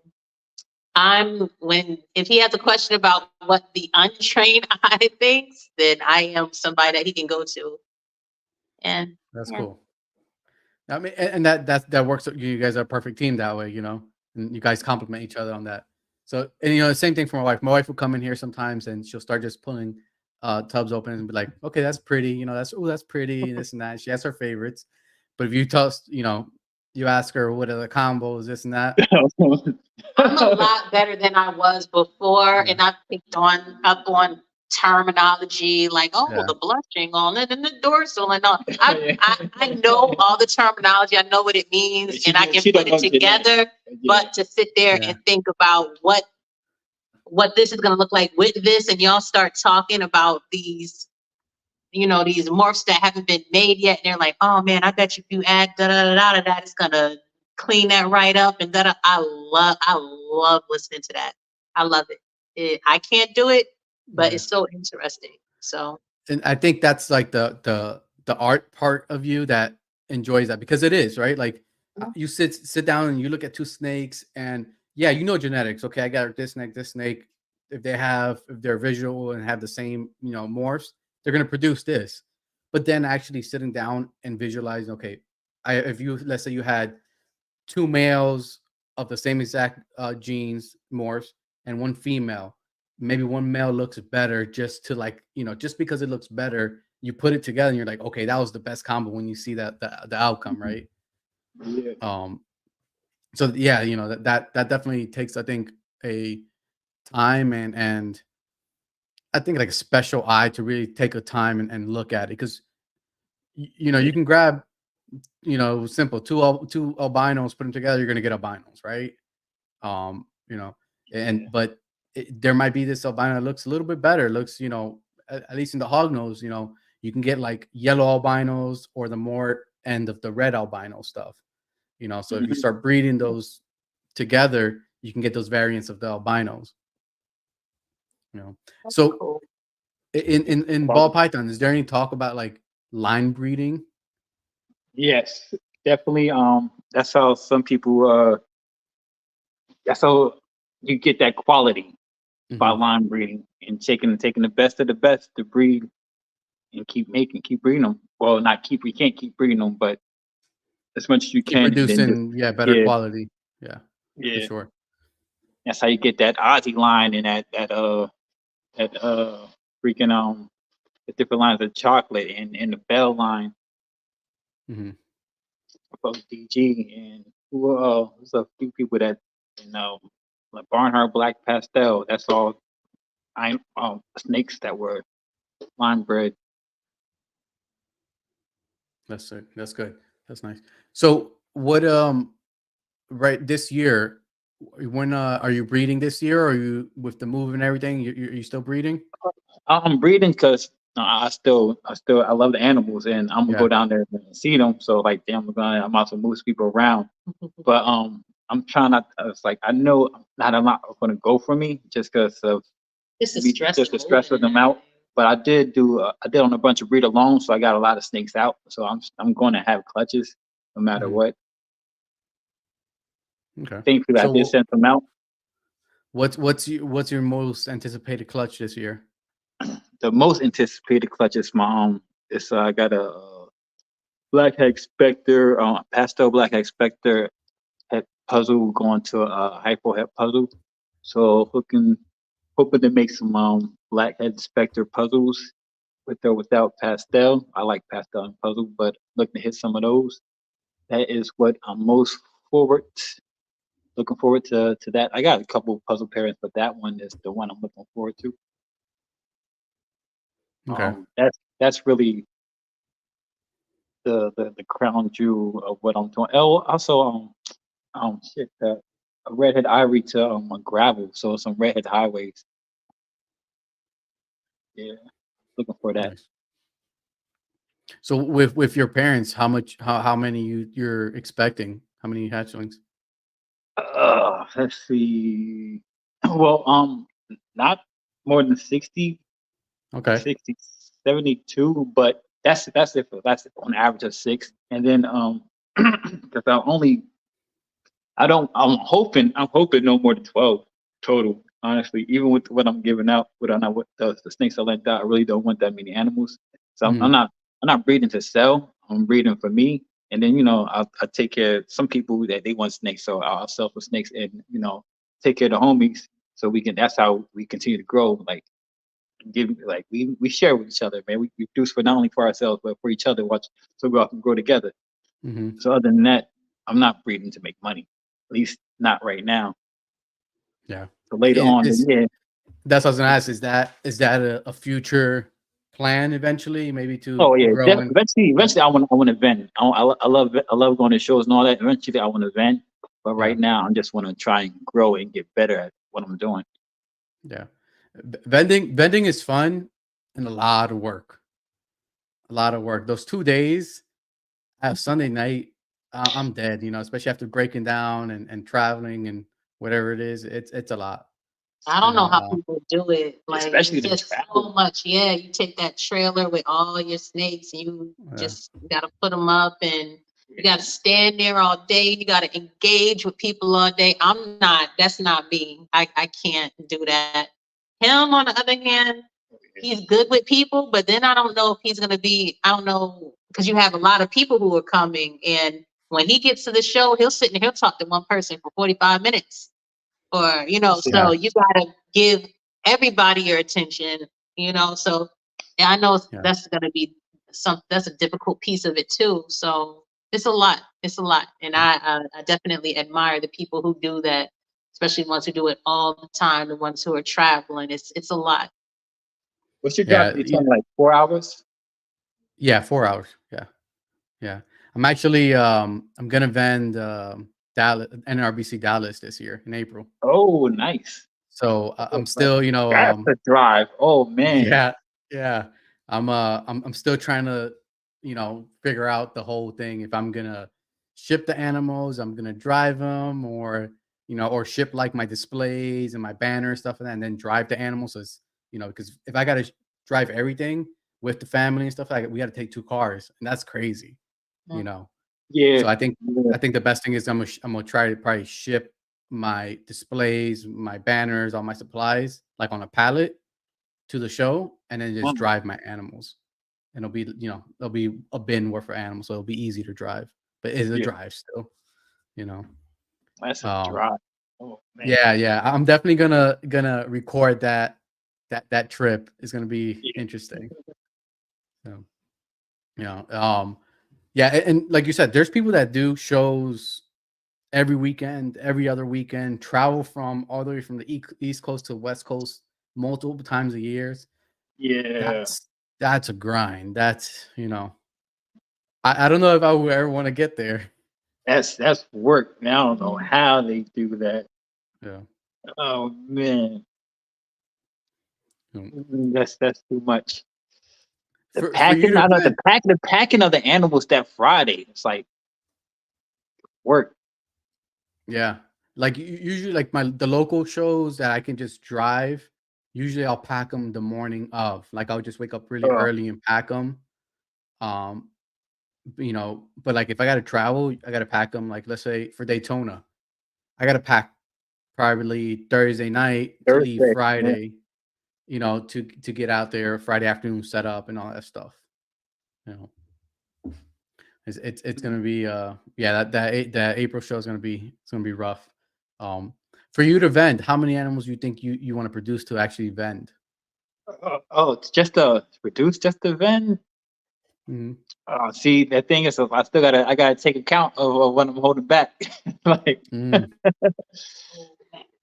if he has a question about what the untrained eye thinks, then I am somebody that he can go to. And That's yeah, cool. I mean, and that works. You guys are a perfect team that way, and you guys complement each other on that. So, and the same thing for my wife. My wife will come in here sometimes, and she'll start just pulling tubs open and be like, "Okay, that's pretty. That's pretty. This and that." She has her favorites, but if you tell us, you ask her what are the combos, this and that. I'm a lot better than I was before, Yeah, and I picked up on terminology like, oh, yeah, the blushing on it and the dorsal and all. I know all the terminology. I know what it means, and I can She put don't it know genetics. together. Yeah. But to sit there yeah. and think about what this is going to look like with this, and y'all start talking about these morphs that haven't been made yet, and they're like, oh man, I bet you if you add da da da da da, it's gonna clean that right up and da da. I love listening to that. I love it. I can't do it, but Yeah. it's so interesting. So And I think that's like the art part of you that enjoys that because it is right. Like you sit down and you look at two snakes, and yeah, genetics. Okay, I got this snake, this snake. If they're visual and have the same morphs, they're gonna produce this. But then actually sitting down and visualizing, okay, if you let's say you had two males of the same exact genes morphs and one female, maybe one male looks better just to like just because it looks better, you put it together and you're like, okay, that was the best combo when you see that the outcome, right? Yeah. So yeah, that definitely takes, I think, a time and I think like a special eye to really take a time and look at it because you can grab simple two albinos, put them together, you're gonna get albinos, right? um you know but there might be this albino that looks a little bit better, looks at least in the hog nose, you can get like yellow albinos or the more end of the red albino stuff, so if you Mhm. start breeding those together, you can get those variants of the albinos. that's So cool. in ball python, is there any talk about like line breeding? Yes, definitely. That's how some people. That's how you get that quality by Hmm. line breeding and taking the best of the best to breed and keep breeding them. Well, not keep. We can't keep breeding them, but as much as you Keep can, and then just producing, yeah, better yeah, quality. Yeah, for yeah. sure. That's how you get that Aussie line and that freaking the different lines of chocolate and the Bell line Hmm. of DG and who there's a few people that like Barnhart Black Pastel. That's all snakes that were line bred. That's it. That's good. That's nice. So what right this year, when are you breeding this year, or are you with the move and everything, you still breeding? I'm breeding because I love the animals and I'm gonna Yeah. go down there and see them. So like damn, I'm about to move people around. But I'm trying not. It's like I know not a lot are gonna go for me just because of Just the stress. just the stress of them out. but I did on a bunch of breeder loans, so I got a lot of snakes out. So I'm going to have clutches no matter Mhm. what. Okay. Thankfully, I did So send them out. what's your most anticipated clutch this year? The most anticipated clutch is I got a Blackhead Spectre, pastel Blackhead Spectre head puzzle going to a hypo head puzzle. So hoping to make some Blackhead Spectre puzzles with or without pastel. I like pastel and puzzle, but looking to hit some of those. That is what I'm most forward. Looking forward to that. I got a couple of puzzle pairings, but that one is the one I'm looking forward to. Okay. That's really the crown jewel of what I'm doing. Oh, also a redhead ivory to a gravel, so some redhead highways. Yeah, looking for that. Nice. So with your parents, how many you're expecting? How many hatchlings? Let's see. Well, not more than 60, Okay. 60, 72, but that's on average of 6. And then because I'm hoping no more than 12 total. Honestly, even with what I'm giving out, with the snakes I lent out, I really don't want that many animals. So Mhm. I'm not breeding to sell. I'm breeding for me. And then I take care of some people that they want snakes, so I'll sell for snakes, and take care of the homies. So we can. That's how we continue to grow. Like we share with each other, man. We produce for not only for ourselves but for each other. So we all can grow together. Mhm. So other than that, I'm not breeding to make money. At least not right now. Yeah. So later on, then Is yeah. That's what I was gonna ask. Is that a future plan eventually, maybe to Oh yeah, grow and yeah. eventually, I want to vend. I love going to shows and all that. Eventually, I want to vend, but Yeah. right now, I just want to try and grow and get better at what I'm doing. Yeah. Vending is fun and a lot of work. A lot of work. Those 2 days Sunday night, I'm dead, especially after breaking down and traveling and whatever it is. It's a lot. I You don't know know. how people do it. Like, Especially it's the just so travel. much. Yeah, you take that trailer with all your snakes, and you Yeah. just gotta put them up, and you gotta stand there all day. You gotta engage with people all day. That's not me. I can't do that. Him, on the other hand, he's good with people, but then I don't know if he's gonna be. I don't know, because you have a lot of people who are coming, and when he gets to the show, he'll sit and he'll talk to one person for 45 minutes. Or, Yeah. so you gotta give everybody your attention, so yeah, I know Yeah. that's gonna be that's a difficult piece of it too. So it's a lot, and I definitely admire the people who do that, especially the ones who do it all the time, the ones who are traveling. It's a lot. What's your drive Yeah. to be talking, like 4 hours? Yeah. 4 hours. Yeah. Yeah. I'm gonna vend Dallas NRBC Dallas this year in April. Oh, nice. So Oh, I'm still, that's a drive. Oh man. yeah, yeah. I'm still trying to, figure out the whole thing. If I'm gonna ship the animals, I'm gonna drive them, or ship like my displays and my banner and stuff like that, and then drive the animals. So it's, because if I gotta drive everything with the family and stuff like that, we got to take 2 cars, and that's crazy, you Mm. know. Yeah. So I think Yeah. I think the best thing is I'm gonna try to probably ship my displays, my banners, all my supplies like on a pallet to the show, and then just Wow. drive my animals. And there'll be a bin worth of animals, so it'll be easy to drive. But it's a Yeah. drive still, you know. That's a Um, drive. Oh man. yeah, yeah. I'm definitely gonna record that trip. It's gonna be Yeah. interesting. So, you know, yeah, and like you said, there's people that do shows every weekend, every other weekend, travel from all the way from the East Coast to West Coast multiple times a year. Yeah. That's a grind. I don't know if I would ever want to get there. That's work. Now I don't know how they do that. Yeah. Oh man. Mm. That's too much. The For you packing, to I know vent, the packing of the animals that Friday. It's like work. yeah. Like usually like the local shows that I can just drive Usually I'll pack them the morning of. Like I'll just wake up really early and pack them. Um, but like if I gotta travel, I gotta pack them. Like let's say for Daytona, I gotta pack probably Thursday night to leave Thursday. Yeah. Friday. To get out there Friday afternoon, set up and all that stuff. You know, it's gonna be yeah, that April show is gonna be rough. For you to vend, how many animals you think you want to produce to actually vend? It's just to produce, just to vend. Mhm. See, the thing is, I gotta take account of what I'm holding back. Like, Mm,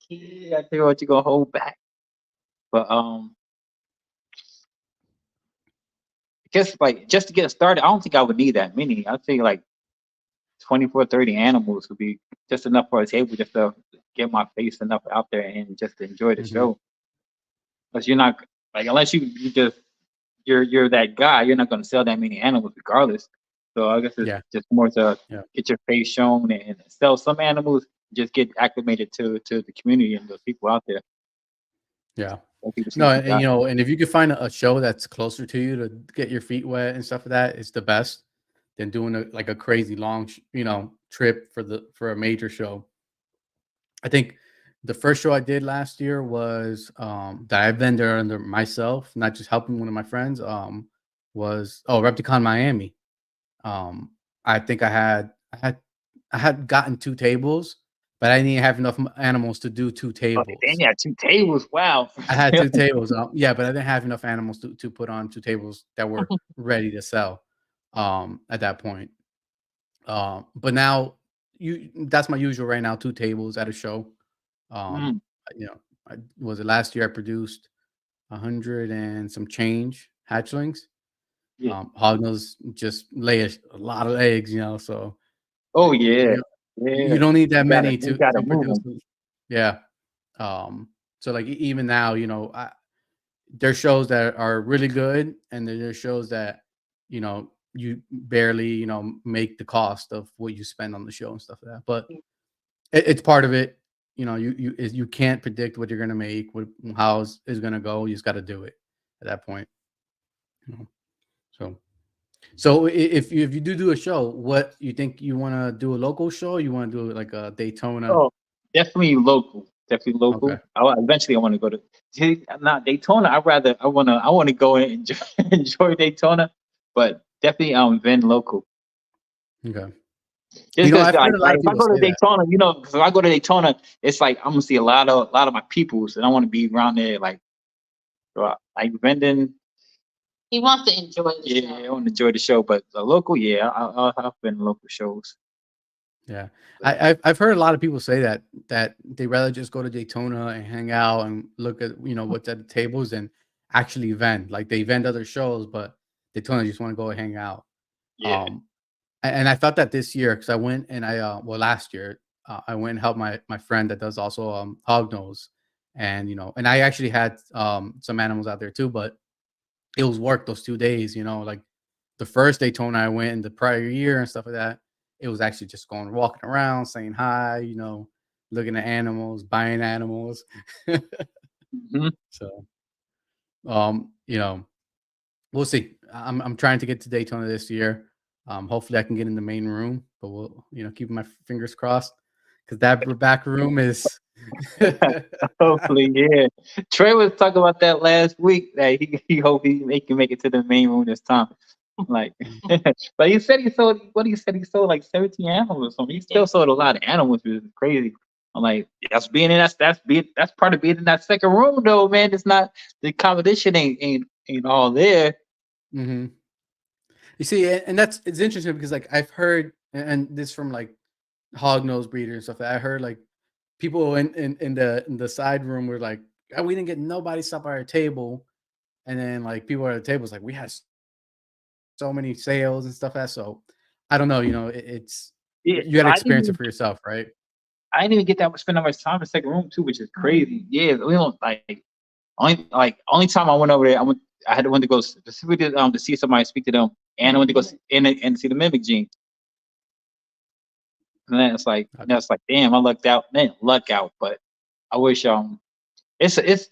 you gotta think what you're gonna hold back. But just to get started, I don't think I would need that many. I think like 24, 30 animals would be just enough for a table, just to get my face enough out there and just to enjoy the mhm. show. Because you're not like, unless you just you're that guy, you're not gonna sell that many animals regardless. So I guess it's Yeah, just more to yeah, get your face shown and sell some animals, just get acclimated to the community and those people out there. yeah. Let people see No, what you and got. and if you could find a show that's closer to you to get your feet wet and stuff like that, it's the best than doing like a crazy long, trip for a major show. I think the first show I did last year was that I vendor under myself, not just helping one of my friends. Was Repticon Miami. I think I had gotten 2 tables, but I didn't have enough animals to do two Oh, then tables. you had 2 tables. Wow. I had 2 tables. Yeah, but I didn't have enough animals to put on 2 tables that were ready to sell. At that point. But now that's my usual right now. 2 tables at a show. Um, Mm, was it last year I produced 100 and some change hatchlings. yeah. Hognose just lay a lot of eggs, so Oh you, yeah. you Yeah. don't need that You gotta many you to gotta to move produce. them. Yeah. So like even now, there's shows that are really good, and then there's shows that you barely make the cost of what you spend on the show and stuff like that. But it's part of it. You can't predict what you're gonna make, how it's gonna go. You just got to do it at that point. You know? So if you do a show, what you think you want to do a local show? You want to do like a Daytona? Oh, definitely local. Definitely Okay. local. Eventually I want to go to not Daytona. I wanna go and enjoy, enjoy Daytona, but definitely Vin local. Okay. Just because I've heard a lot like of if I people go to say that. Daytona, 'cause if I go to Daytona, it's like I'm gonna see a lot of my peoples, and I want to be around there, like vending. He wants to enjoy the Yeah, I show. want to enjoy the show, but the local, yeah, I've been local shows. Yeah, I've heard a lot of people say that they rather just go to Daytona and hang out and look at what's at the tables and actually vend. Like they vend other shows, but Daytona just want to go and hang out. Yeah, Um, and I thought that this year because I went and last year I went and helped my friend that does also hognose, and and I actually had some animals out there too, but it was work those 2 days. Like the first Daytona I went in the prior year and stuff like that, it was actually just going walking around, saying hi, looking at animals, buying animals. hmm So, we'll see. I'm trying to get to Daytona this year. Hopefully I can get in the main room, but we'll, keep my fingers crossed because that back room is. hopefully, yeah. Trey was talking about that last week. That he hope he can make it to the main room this time. Like, but he said he sold. What he said he sold like 17 animals or something. He still sold a lot of animals, which is crazy. I'm like, that's part of being in that second room though, man. It's not the competition ain't all there. Mhm. You see, and it's interesting because like I've heard, and this from like hog nose breeders and stuff. I heard like people in the side room were like, "Oh, we didn't get nobody stop by our table," and then like people at the tables like, "We had so many sales and stuff." So I don't know. It's Yeah, you got to I didn't experience it even for yourself, right? I didn't even get that much spend that much time in the second room too, which is crazy. Yeah, we don't only time I went over there, I had to went to go specifically to see somebody speak to them, and I went to go in and see the mimic gene. And then Okay. it's like, damn, I lucked out. Man, luck out. But I wish it's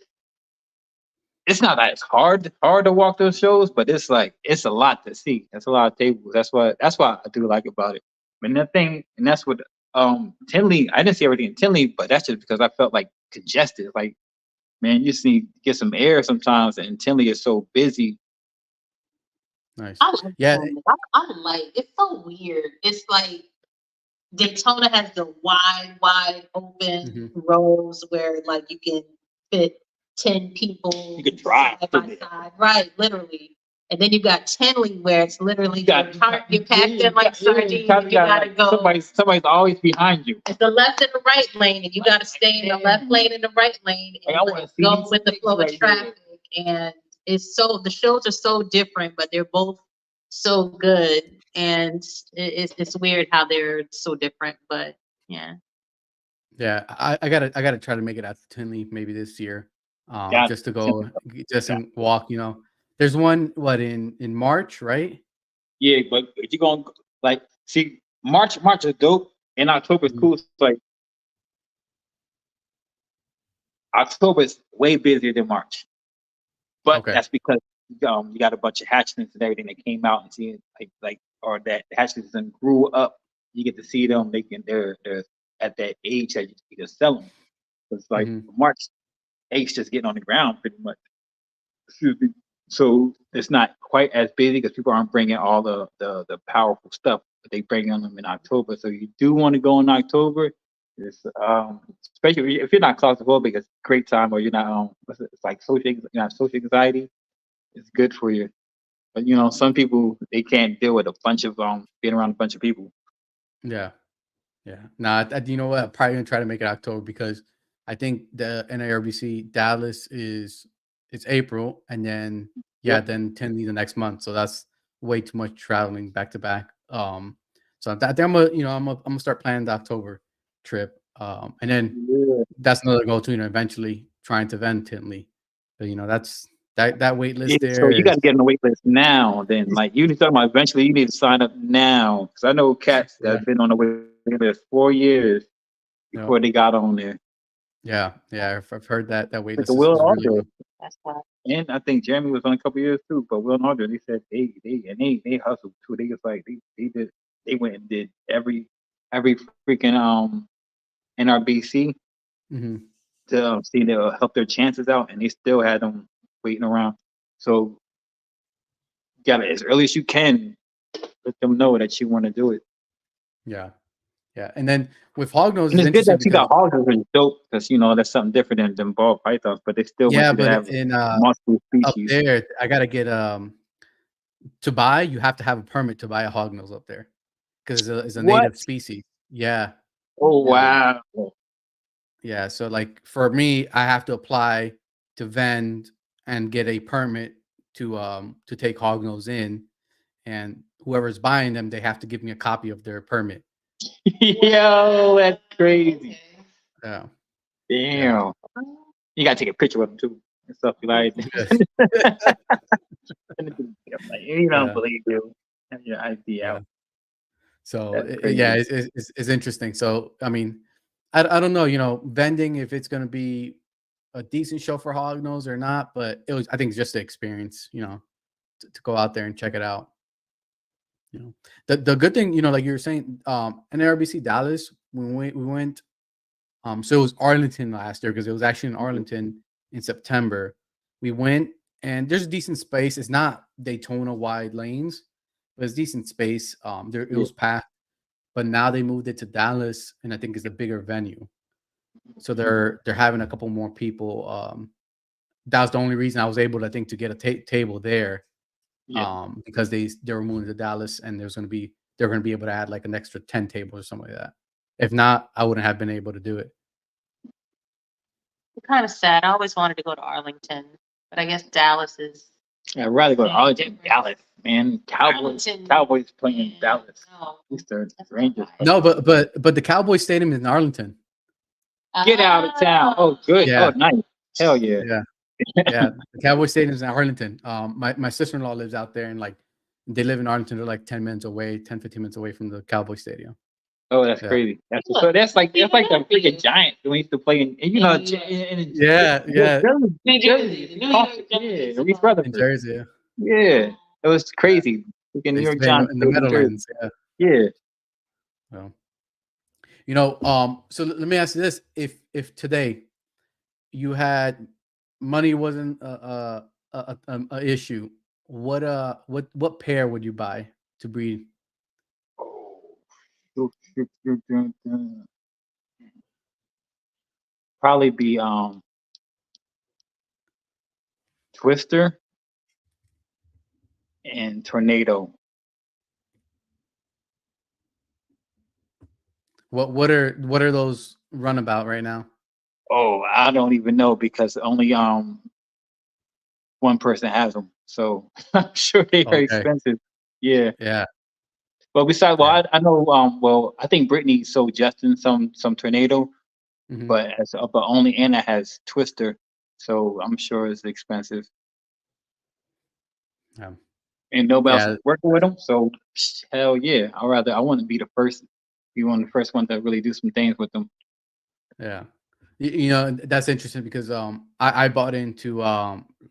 it's not that it's hard to walk those shows, but it's like it's a lot to see. That's a lot of tables. That's what I do like about it. And that's what Tinley. I didn't see everything in Tinley, but that's just because I felt like congested. Like, man, you just need to get some air sometimes, and Tinley is so busy. Nice. I like Yeah. I like it's so weird. It's like Daytona has the wide open rows where like you can fit 10 people. You could drive side by side, right? Literally. And then you got Tinley where it's literally you're packed in like sardines. And you gotta go. Somebody's always behind you. It's the left and the right lane, and you gotta stay in the left lane and the right lane and go with the flow of traffic. And it's so the shows are so different, but they're both so good. And it's weird how they're so different, but yeah. Yeah, I gotta try to make it out to Tinley maybe this year, just to go and walk. You know, there's one in March, right? Yeah, but if you're gonna like see March is dope, and October is cool. It's like October is way busier than March, but that's because you got a bunch of hatchlings and everything that came out and see or that hatchlings and grew up. You get to see them. They're at that age that you can sell them. It's like March eggs just getting on the ground pretty much. Excuse me. So it's not quite as busy because people aren't bringing all the powerful stuff, but they bring them in October. So you do want to go in October. It's especially if you're not claustrophobic, it's a great time. Or you're not it's like social anxiety. It's good for you. But you know, some people they can't deal with a bunch of being around a bunch of people. Yeah. Nah, you know what? I'm probably gonna try to make it October because I think the NARBC Dallas it's April, and then then Tinley the next month. So that's way too much traveling back to back. So I think I'm gonna start planning the October trip. And then that's another goal too. You know, eventually trying to vend Tinley. But you know, that's that wait list there. So you got to get on the wait list now. Then, like you talking about, eventually you need to sign up now because I know cats that have been on the wait list 4 years before they got on there. Yeah, I've heard that wait list is really long. That's why. And I think Jeremy was on a couple years too. But Will and Audrey, they said they hustled too. They was like they went and did every freaking NRBC to see they'll help their chances out, and they still had them waiting around. So you got it as early as you can. Let them know that you want to do it. Yeah. And then with hognose, and it's good that you got hognose is dope because you know that's something different than ball pythons, but they still want you to have multiple species. Up there, I gotta get to buy. You have to have a permit to buy a hognose up there because it's a native species. Yeah. Oh wow. Yeah. So like for me, I have to apply to vend and get a permit to take hognose in, and whoever's buying them, they have to give me a copy of their permit. Yo, that's crazy. Yeah. Damn. Yeah. You gotta take a picture with them too and stuff like that. You don't believe you. Have your ID out. So it's interesting. So I mean, I don't know, you know, vending if it's gonna be a decent show for hognose or not, but I think it's just the experience, you know, to go out there and check it out. You know, the good thing, you know, like you were saying, NARBC Dallas, when we went, so it was Arlington last year because it was actually in Arlington in September. We went and there's decent space. It's not Daytona wide lanes, but it's decent space. It was packed, but now they moved it to Dallas, and I think it's a bigger venue. So they're having a couple more people. That was the only reason I was able to, I think, to get a table there. Because they were moving to Dallas, and they're going to be able to add like an extra 10 tables or something like that. If not, I wouldn't have been able to do it. It's kind of sad. I always wanted to go to Arlington, but I guess Dallas is. I'd rather go to Arlington, Dallas, man. Cowboys playing Dallas. Eastern Rangers. No, but the Cowboys Stadium is in Arlington. Get out of town. Oh, good. Yeah. Oh, nice. Hell yeah. Yeah, the Cowboy Stadium is in Arlington. My sister-in-law lives out there, and like they live in Arlington. They're like 10 minutes away, 10, 15 minutes away from the Cowboy Stadium. Oh, that's Yeah. crazy. So that's like a freaking giant when we used to play and you know Yeah, yeah. New Jersey, New York Giants. Reese In Rutherford. Jersey. Yeah, it was crazy. Freaking They New used to York play in Giants in the played in Jersey. Meadowlands. Yeah. Yeah. So, so let me ask you this: if today you had money wasn't a issue, what pair would you buy to breed? Oh, probably be Twister and Tornado. What are those runabout right now? Oh, I don't even know because only one person has them, so I'm sure they are Okay. expensive. Yeah, Yeah. but besides, well, Yeah. I know well, I think Brittany sold Justin some Tornado, Hmm. but only Anna has Twister, so I'm sure it's expensive, Yeah. and nobody else is Yeah. working with them. So hell yeah, I want to be the first, be one of the first ones to really do some things with them. Yeah. That's interesting because I bought into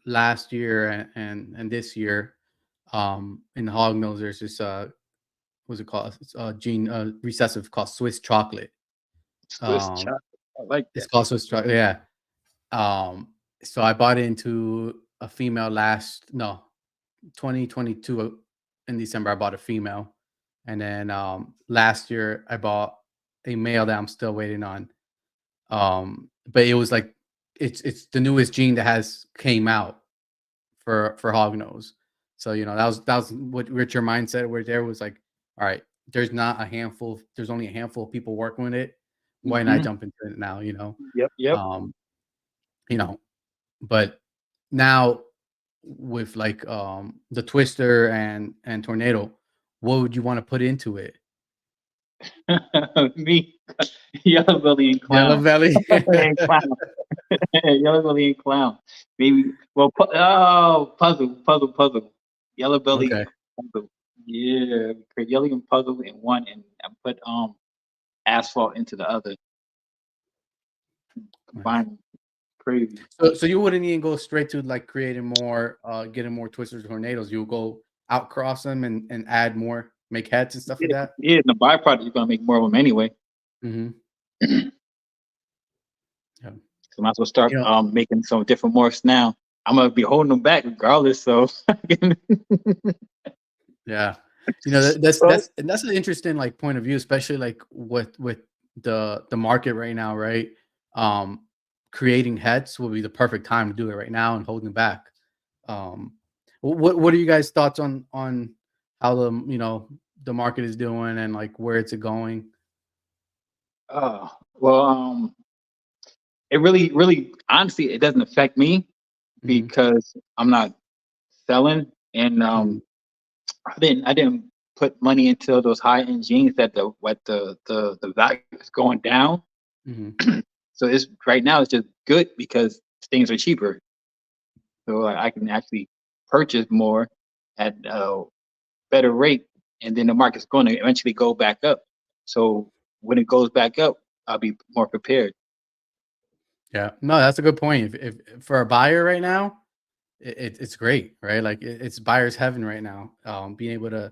last year and this year in the hog nose there's this what's it called? It's gene recessive called Swiss chocolate. Swiss Um chocolate, I like it's that. called Swiss chocolate, yeah. So I bought into a female 2022 in December I bought a female. And then last year I bought a male that I'm still waiting on. But it was like it's the newest gene that has came out for hognose. So that was what Richard mindset where there was like, all right, there's only a handful of people working with it. Why not Hmm. jump into it now? Yep. Um, you know, but now with like the Twister and Tornado, what would you want to put into it? Me, Yellow Belly and Yellow Clown. belly. And Clown. Yellow Belly and Clown. Maybe, well, puzzle. Yellow Belly Okay. and Puzzle. Yeah, create Yellow and Puzzle in one, and put Asphalt into the other. Nice. Combine them. Crazy. So you wouldn't even go straight to like creating more, getting more twisters, tornadoes. You'll go outcross them and add more, make heads and stuff like Yeah, that. yeah. And the byproduct, you're gonna make more of them anyway. Mm-hmm. So Yeah. might as well start You know, making some different morphs now. I'm gonna be holding them back regardless. So, yeah. That's well, that's an interesting like point of view, especially like with the market right now, right? Um, Creating heads will be the perfect time to do it right now and holding back. Um, what are you guys' thoughts on how the market is doing and like where it's going? well, it really, honestly, it doesn't affect me Mm-hmm. because I'm not selling, and Mm-hmm. I didn't put money into those high end jeans that the value is going down. Mm-hmm. So it's right now it's just good because things are cheaper. So like, I can actually purchase more at a better rate, and then the market's going to eventually go back up. So when it goes back up, I'll be more prepared. Yeah, no, that's a good point. If for a buyer right now, it's great, right? Like it's buyer's heaven right now. Being able to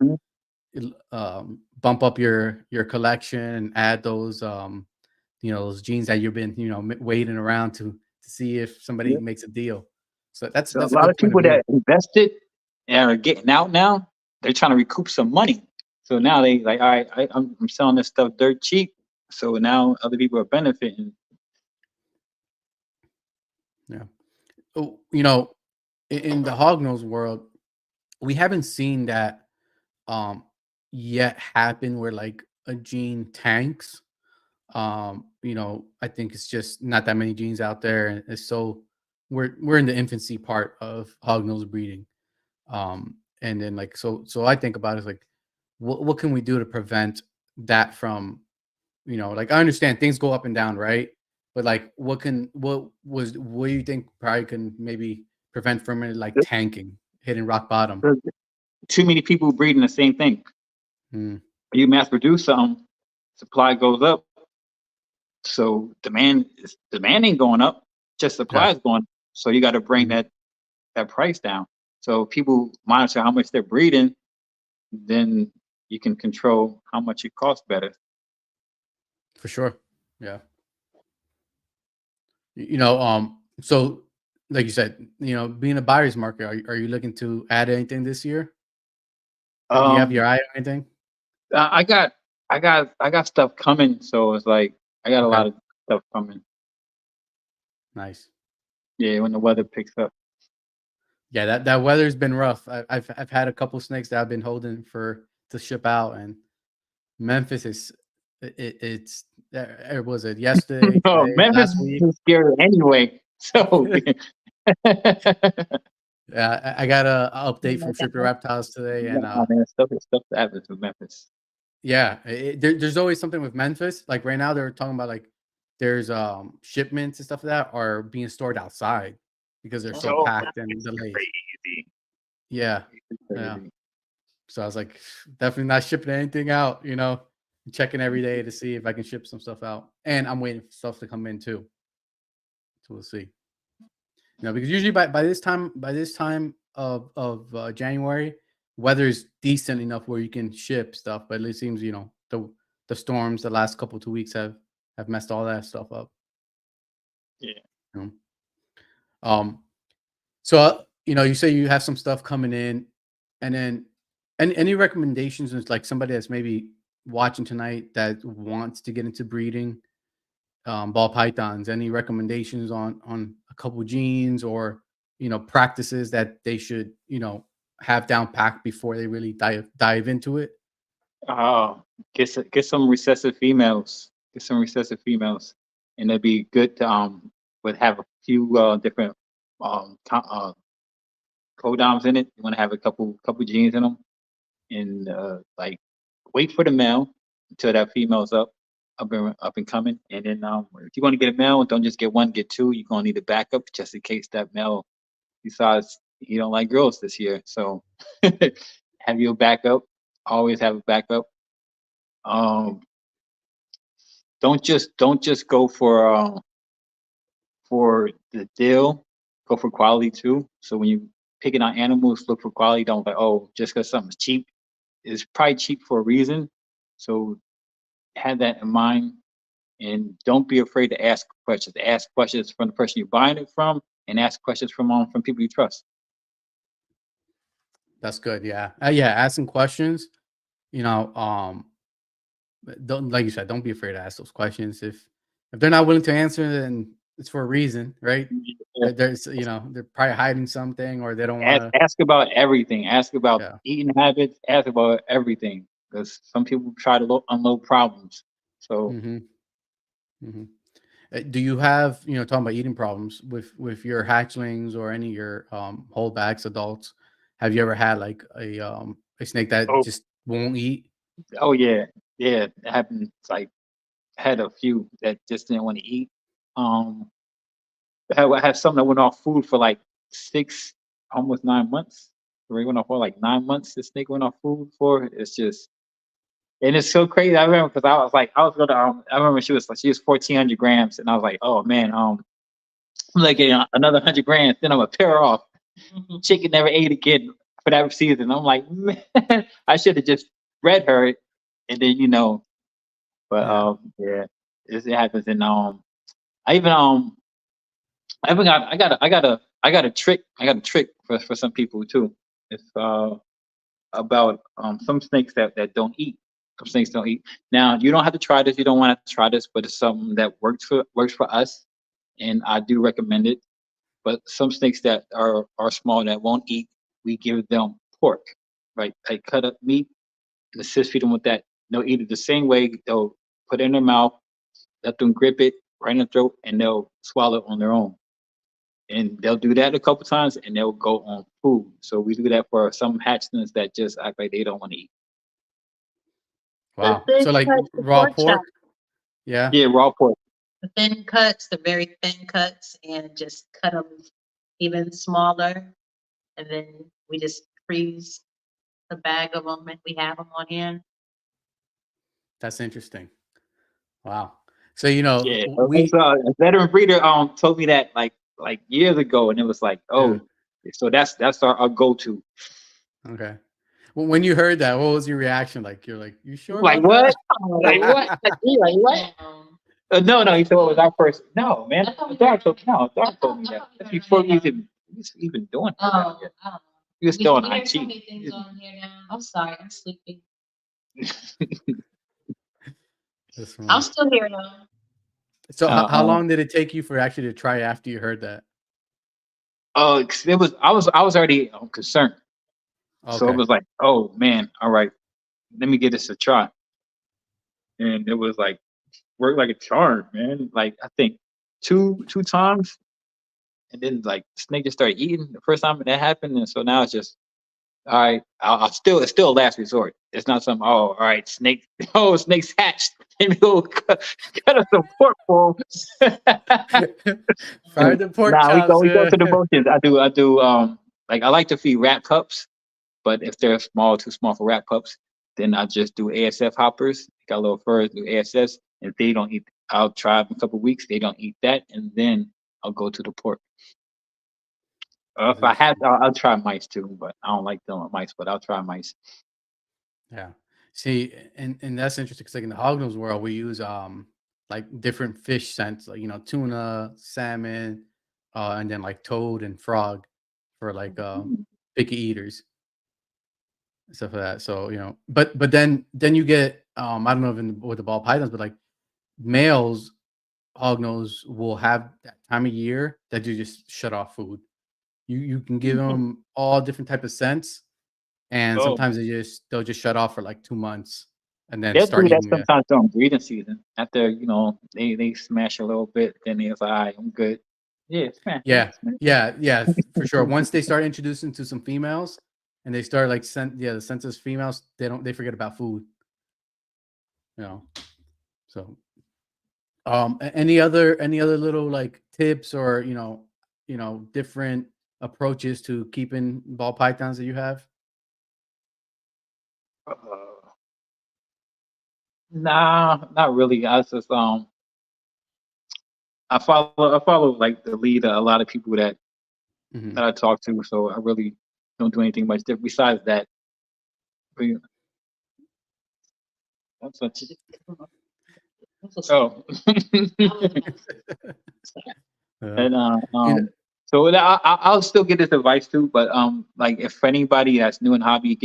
Mhm. bump up your collection and add those those jeans that you've been waiting around to see if somebody Yeah. makes a deal. So that's So a that's a lot good of point of people view. that invested and are getting out now, they're trying to recoup some money. So now they like, all right, I'm selling this stuff dirt cheap. So now other people are benefiting. Yeah. Oh, in the hognose world, we haven't seen that um yet happen where like a gene tanks. I think it's just not that many genes out there, and it's so we're in the infancy part of hognose breeding. And then like so I think about it as like what can we do to prevent that from, like I understand things go up and down, right? But like what do you think probably can maybe prevent from it like tanking, hitting rock bottom? There's too many people breeding the same thing. Mm, You mass produce something, supply goes up. So demand ain't going up, just supply Yeah. is going up. So you got to bring Mhm. that price down. So people monitor how much they're breeding, then you can control how much it costs better. For sure. Yeah. So like you said, being a buyer's market, are you looking to add anything this year? Do you have Um, your eye on anything? I got I got stuff coming, so it's like I got a Okay. lot of stuff coming. Nice. Yeah, when the weather picks up. Yeah, that weather's been rough. I've had a couple snakes that I've been holding to ship out, and Memphis is it's was it yesterday, No, today, Memphis last week? is scary anyway. So Yeah, I got a update from Triple Reptiles today, and nah, man, stuff that happens with Memphis. yeah, there's always something with Memphis. Like right now, they're talking about like there's shipments and stuff like that are being stored outside because they're so Oh, packed and it's delayed. crazy. Yeah, It's yeah. crazy. So I was like, definitely not shipping anything out. Checking every day to see if I can ship some stuff out, and I'm waiting for stuff to come in too. So we'll see. Because usually by this time of January, weather's decent enough where you can ship stuff. But it seems the storms the last couple 2 weeks have messed all that stuff up. Yeah. You know? So you say you have some stuff coming in, and then any recommendations is like somebody that's maybe watching tonight that wants to get into breeding ball pythons. Any recommendations on a couple genes or practices that they should have down packed before they really dive into it? Oh, get some recessive females. Get some recessive females, and it'd be good to would have a few different codoms in it. You want to have a couple genes in them, and like wait for the male until that female's up and coming, and then if you want to get a male, don't just get one, get two. You're gonna need a backup just in case that male decides he don't like girls this year. So have your backup. Always have a backup. Um, don't just go for the deal. Go for quality too. So when you picking out animals, look for quality. Don't like, oh, just because something's cheap. It's probably cheap for a reason. So have that in mind, and don't be afraid to ask questions. Ask questions from the person you're buying it from, and ask questions from people you trust. That's good. Yeah. Yeah. Asking questions. You know, um, don't, like you said, don't be afraid to ask those questions. If they're not willing to answer, then it's for a reason, right? Yeah. They're probably hiding something, or they don't want to. Ask about everything. Ask about Yeah. eating habits. Ask about everything, because some people try to unload problems. So hmm hmm Do you have, talking about eating problems with your hatchlings or any of your holdbacks, adults? Have you ever had like a snake that oh just won't eat? oh yeah, yeah, it happened. It's like had a few that just didn't want to eat. Um, I had some that went off food for like 6, almost 9 months. We went off for like 9 months. This snake went off food for. It's just, and it's so crazy. I remember because I was like, I was gonna. I remember she was 1,400 grams, and I was like, oh man, I'm like getting another 100 grams. Then I'm gonna pair her off. Chicken never ate again for that season. I'm like, man, I should have just bred her, and then But Yeah, yeah, it happens. And I even I even I got a trick for some people too. It's about some snakes that don't eat. Some snakes don't eat. Now you don't have to try this. You don't want to try this, but it's something that works for us, and I do recommend it. But some snakes that are small that won't eat, we give them pork, right? I cut up meat and assist feed them with that. They'll eat it the same way. They'll put it in their mouth, let them grip it right in the throat, and they'll swallow it on their own. And they'll do that a couple times, and they'll go on food. So we do that for some hatchlings that just act like they don't want to eat. The wow. thin So like cuts, the raw pork chop, pork? Yeah, Yeah, raw pork. the thin cuts, the very thin cuts, and just cut them even smaller. And then we just freeze the bag of them and we have them on hand. that's interesting. Wow. So you know Yeah, we a veteran breeder told me that like years ago, and it was like, yeah, oh, so that's our go to. okay. Well, when you heard that, what was your reaction? Like you're like, you sure Like about what? that? Like what? Like me? Like what? No, no. He said it was our first. No, man. Dad told me that. That's before we even doing that. Oh, Yet. I don't know. He was still on There's so IG. many things on here now. I'm sorry, I'm sleeping. That's I'm funny. still here now. So how Uh, long did it take you for actually to try after you heard that? it was I was already concerned, so it Okay. was like, oh man, all right, let me give this a try, and it was like worked like a charm, man. Like I think two times, and then like the snake just started eating the first time that happened, and so now it's just all right. It's still a last resort. It's not something. Oh, all right, snake. Oh, snake's hatched. Maybe we'll cut us some pork for 'em. Fire the pork Nah, chops. we go to the motions. I do. Like I like to feed rat pups, but if they're small, too small for rat pups, then I just do ASF hoppers. Got a little fur, do ASS. If they don't eat, I'll try them a couple weeks. They don't eat that, and then I'll go to the pork. If I have, Interesting. I'll try mice too, but I don't like dealing with mice. But I'll try mice. Yeah. See, and that's interesting because like in the hognose world, we use like different fish scents, like tuna, salmon, and then like toad and frog for like picky eaters, stuff like that. So but then you get I don't know if with the ball pythons, but like males hognose will have that time of year that you just shut off food. You can give them all different type of scents, and Oh, sometimes they'll just shut off for like 2 months and then they'll start do that eating again. sometimes during breeding season. After they smash a little bit, then they're like, all right, I'm good. Yeah, smash, smash, Yeah, smash. yeah, for sure. Once they start introducing to some females, and they start like the census females, they forget about food. You know, so any other little like tips or different approaches to keeping ball pythons that you have? Uh, nah, not really. I follow like the lead of a lot of people that Hmm. I talk to, so I really don't do anything much different besides that. But, that's a, oh. Yeah. And You know, so I'll still get this advice too, but like if anybody that's new in hobby,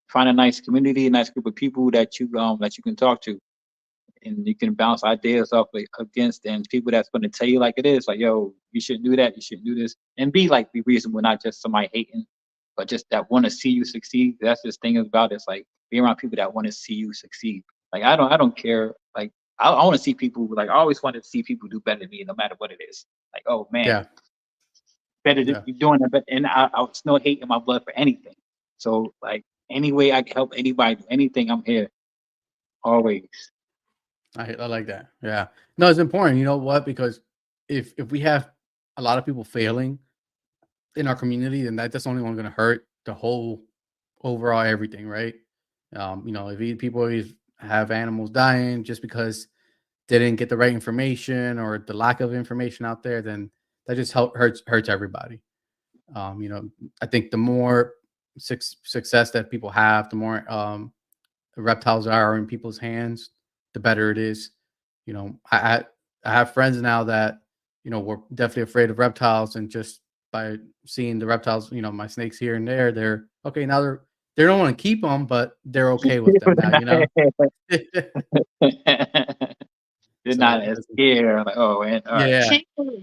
find a nice community, a nice group of people that you can talk to, and you can bounce ideas off against, and people that's going to tell you like it is, like yo, you shouldn't do that, you shouldn't do this, and be reasonable, not just somebody hating, but just that want to see you succeed. That's this thing about it. It's like be around people that want to see you succeed. Like I don't care. Like I want to see people like I always want to see people do better than me, no matter what it is. Like oh man, yeah, better than yeah. you doing it, but and I was no hate in my blood for anything. So like any way I can help anybody do anything, I'm here always. I like that. Yeah. No, it's important. You know what? Because if we have a lot of people failing in our community, then that's only going to hurt the whole overall everything, right? If people always have animals dying just because they didn't get the right information or the lack of information out there, then that just hurts everybody. You know, I think the more success that people have, the more the reptiles are in people's hands, the better it is. You know, I have friends now that were definitely afraid of reptiles, and just by seeing the reptiles, my snakes here and there, they're okay now. They don't want to keep them, but they're okay with them now. They're So not as scared. Like, oh, man, all right. yeah,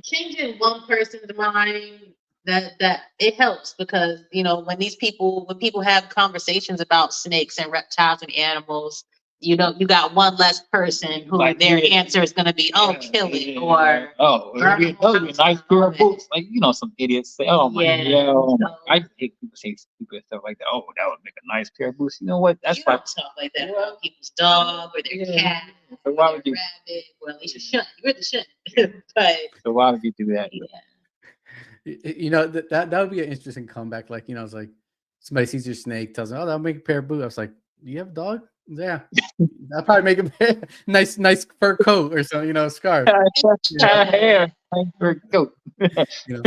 Changing one person's mind, that it helps, because when people have conversations about snakes and reptiles and animals, you got one less person who Like, their yeah, answer is going to be, oh, yeah, kill it, yeah, or oh, burn those the would be house nice down, pair all of that. boots. Like, some idiots say, oh my, Yeah, yeah, oh my. so I hate people say stupid stuff like that. Oh, that would make a nice pair of boots. You know what? That's you why. don't talk like that about people's dog or their Yeah. cat So or why their would you? rabbit. Well, at least you shouldn't. You really shouldn't. But So why would you do that? yeah. that would be an interesting comeback. Like it's like somebody sees your snake, tells them, "Oh, that'll make a pair of boots." I was like, "Do you have a dog?" Yeah, that'll probably make a nice fur coat or something, scarf. Yeah, Hair, like for a goat. you know.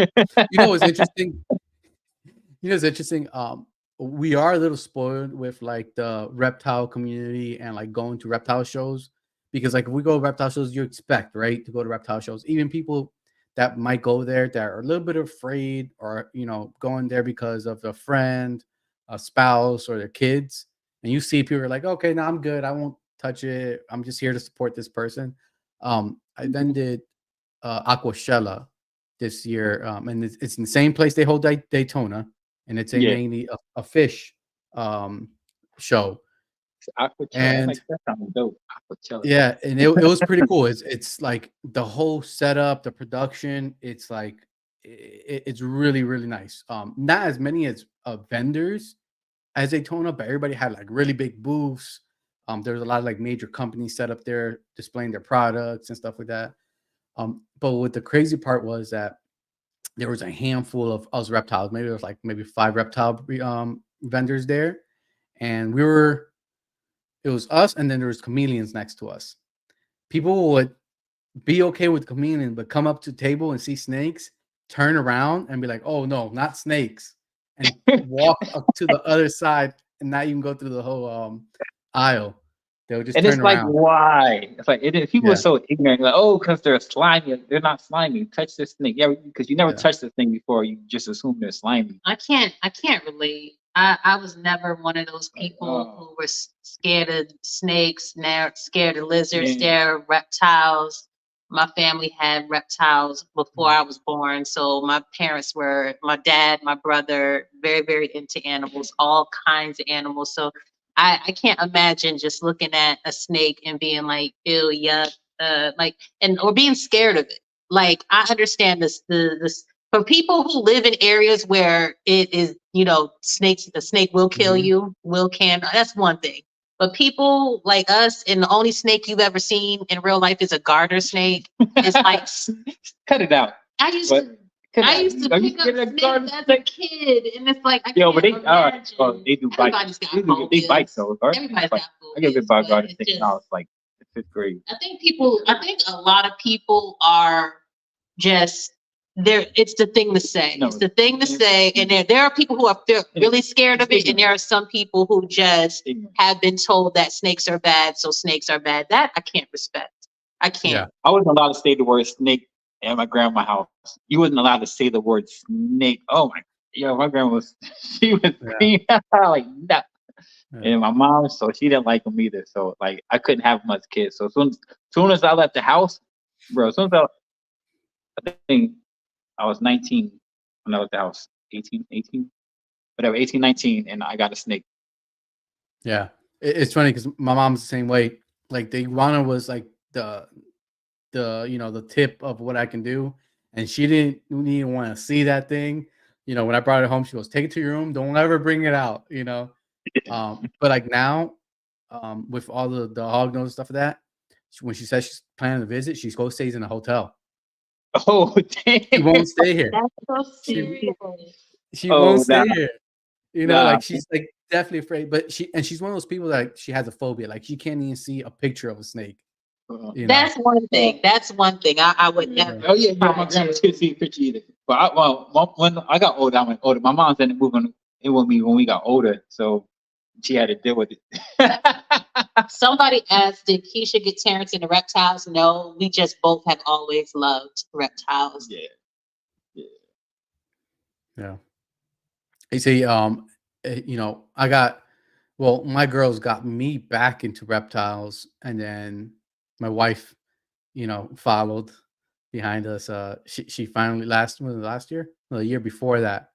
You know what's interesting? It's interesting. We are a little spoiled with like the reptile community and like going to reptile shows because like if we go to reptile shows, you expect right to go to reptile shows. Even people that might go there that are a little bit afraid or going there because of a friend, a spouse, or their kids, and you see people are like, okay, no, I'm good. I won't touch it. I'm just here to support this person. I then did Aquashella this year, and it's in the same place they hold Daytona, and it's a Yeah, mainly a fish um, show. Aquachella. And Like that sounds dope. Aquachella. yeah, and it was pretty cool. It's like the whole setup, the production. It's like it's really really nice. Not as many as vendors as Daytona, but everybody had like really big booths. There's a lot of like major companies set up there displaying their products and stuff like that. But what the crazy part was that there was a handful of us reptiles. Maybe there was like maybe 5 reptile vendors there, and it was us, and then there was chameleons next to us. People would be okay with chameleon, but come up to the table and see snakes, turn around and be like, "Oh no, not snakes," and walk up to the other side and not even go through the whole aisle. They would just And turn it's like, around. why? It's like people are Yeah, so ignorant. Like, oh, because they're slimy. They're not slimy. Touch this snake. Yeah, because you never yeah. touched the thing before. You just assume they're slimy. I can't relate. I was never one of those Like, people who were scared of snakes, scared of lizards, man. scared of reptiles. My family had reptiles before I was born, so my dad, my brother, very, very into animals, all kinds of animals. So I can't imagine just looking at a snake and being like, ew, yuck, like, or being scared of it. Like, I understand this for people who live in areas where it is, snakes, the snake will kill Mhm. you, that's one thing. But people like us, and the only snake you've ever seen in real life is a garter snake. It's like Cut it out. I used But to I used to are you pick up scared of snakes garden as a snake? kid, and it's like I Yo, can't but imagine. they do bite. Everybody's got They bite phobias. though. Garden Everybody's bite. got I get bit phobias, by a but garden it's snake when I just was like fifth grade. I think a lot of people are just there. It's the thing to say. No, It's the thing to say. And there are people who are really scared of it. And there are some people who just ignorant. have been told that snakes are bad. So snakes are bad. That I can't respect. I Yeah, can't. I wasn't allowed to say the word snake at my grandma's house. You wasn't allowed to say the word snake. Oh my, yo, my grandma was she was yeah, like that. yeah. And my mom, so she didn't like them either. So like I couldn't have them as kids. So soon as I left the house, bro, as soon as I think I was 19 when I left the house. 18, whatever, 18, 19, and I got a snake. Yeah. It's funny because my mom's the same way. Like the iguana was like the tip of what I can do, and she didn't even want to see that thing. When I brought it home, she goes, "Take it to your room. Don't ever bring it out." But like now, with all the hog nose stuff of that, when she says she's planning to visit, she goes stays in a hotel. Oh She damn. won't stay here. That's so She serious. she won't Oh nah, stay here. nah. Like she's like definitely afraid, but she's one of those people that she has a phobia. Like she can't even see a picture of a snake. Uh, You know. That's one thing. That's one thing. I would never Oh yeah, yeah. My try grandma to. couldn't see a picture either. But when I got older, I went older. My mom's ended up moving in with me when we got older, so she had to deal with it. Somebody asked, did Keysha get Terrence into reptiles? No, we just both have always loved reptiles. Yeah, yeah. Yeah. You see, I got my girls got me back into reptiles, and then my wife, followed behind us. She finally last year, no, the year before that,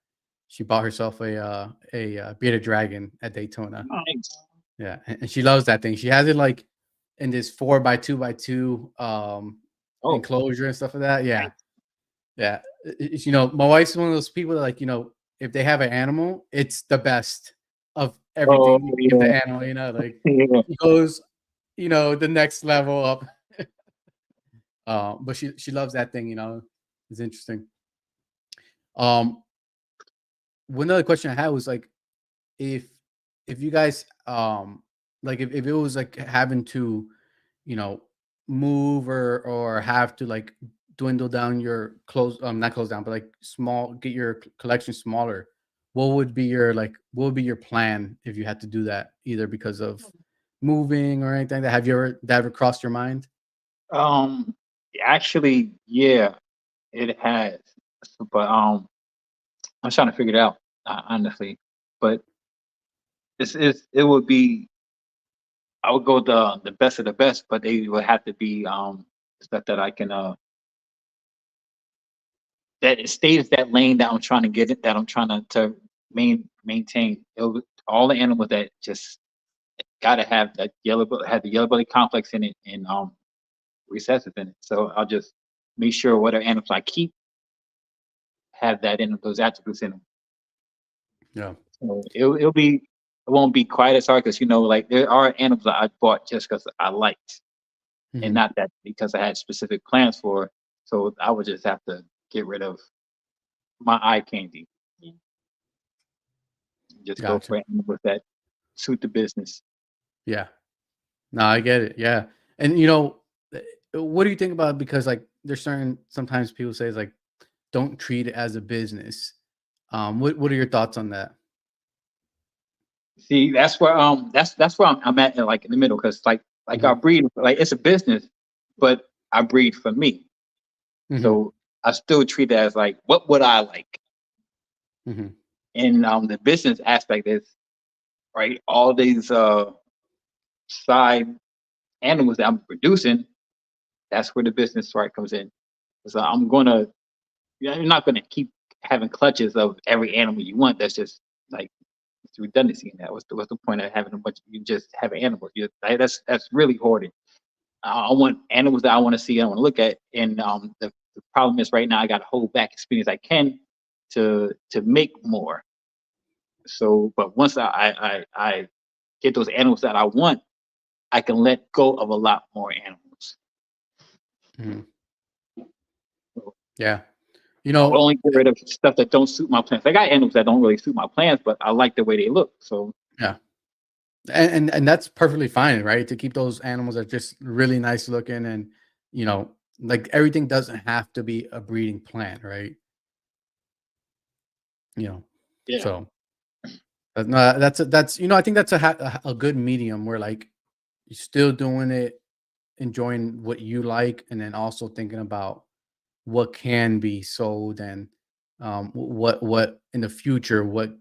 she bought herself a bearded dragon at Daytona. Nice. Yeah, and she loves that thing. She has it like in this 4x2x2 Oh, enclosure and stuff like that. Yeah, nice. yeah. My wife's one of those people that like, if they have an animal, it's the best of Oh everything you can give yeah, the animal, like yeah. it goes, the next level up. But she loves that thing, it's interesting. Um, One other question I had was like if if you guys like if it was like having to, you know, move or have to like dwindle down your close not close down, but like small get your collection smaller, what would be your like what would be your plan if you had to do that, either because of moving or anything? That have you ever that ever crossed your mind? Um, Actually, yeah, it has. But I'm trying to figure it out, honestly. But it would be, I would go the best of the best, but they would have to be stuff that I can that it stays that lane that I'm trying to get it, that I'm trying to maintain. All the animals that just gotta have that have the yellow belly complex in it, and recessive in it. So I'll just make sure whatever animals I keep have that in those attributes in them. Yeah. So it won't be quite as hard, because like there are animals that I bought just because I liked, and Hmm. not that because I had specific plans for. So I would just have to get rid of my eye candy. Just go Gotcha. for animals that suit the business. Yeah. No, I get it. Yeah. And what do you think about, because like there's certain sometimes people say it's like don't treat it as a business. What are your thoughts on that? See, that's where I'm at, like in the middle, because like I Hmm. breed, like it's a business, but I breed for me. Hmm. So I still treat it as like, what would I like? Hmm. And the business aspect is, right, all these side animals that I'm producing. That's where the business part comes in. So you're not gonna keep having clutches of every animal you want. That's just like, it's redundancy in that. What's the point of having a bunch? You just have animals. That's really hoarding. I want animals that I want to see, I want to look at, and the problem is right now I got to hold back as many as I can to make more. So, but once I get those animals that I want, I can let go of a lot more animals. Hmm. So Yeah. You I will know, only get rid of stuff that don't suit my plans. I got animals that don't really suit my plans, but I like the way they look. So yeah. And that's perfectly fine, right? To keep those animals that are just really nice looking, and like everything doesn't have to be a breeding plant, right? You know, yeah, so no, I think that's a good medium where like you're still doing it, enjoying what you like, and then also thinking about what can be sold, and what in the future, what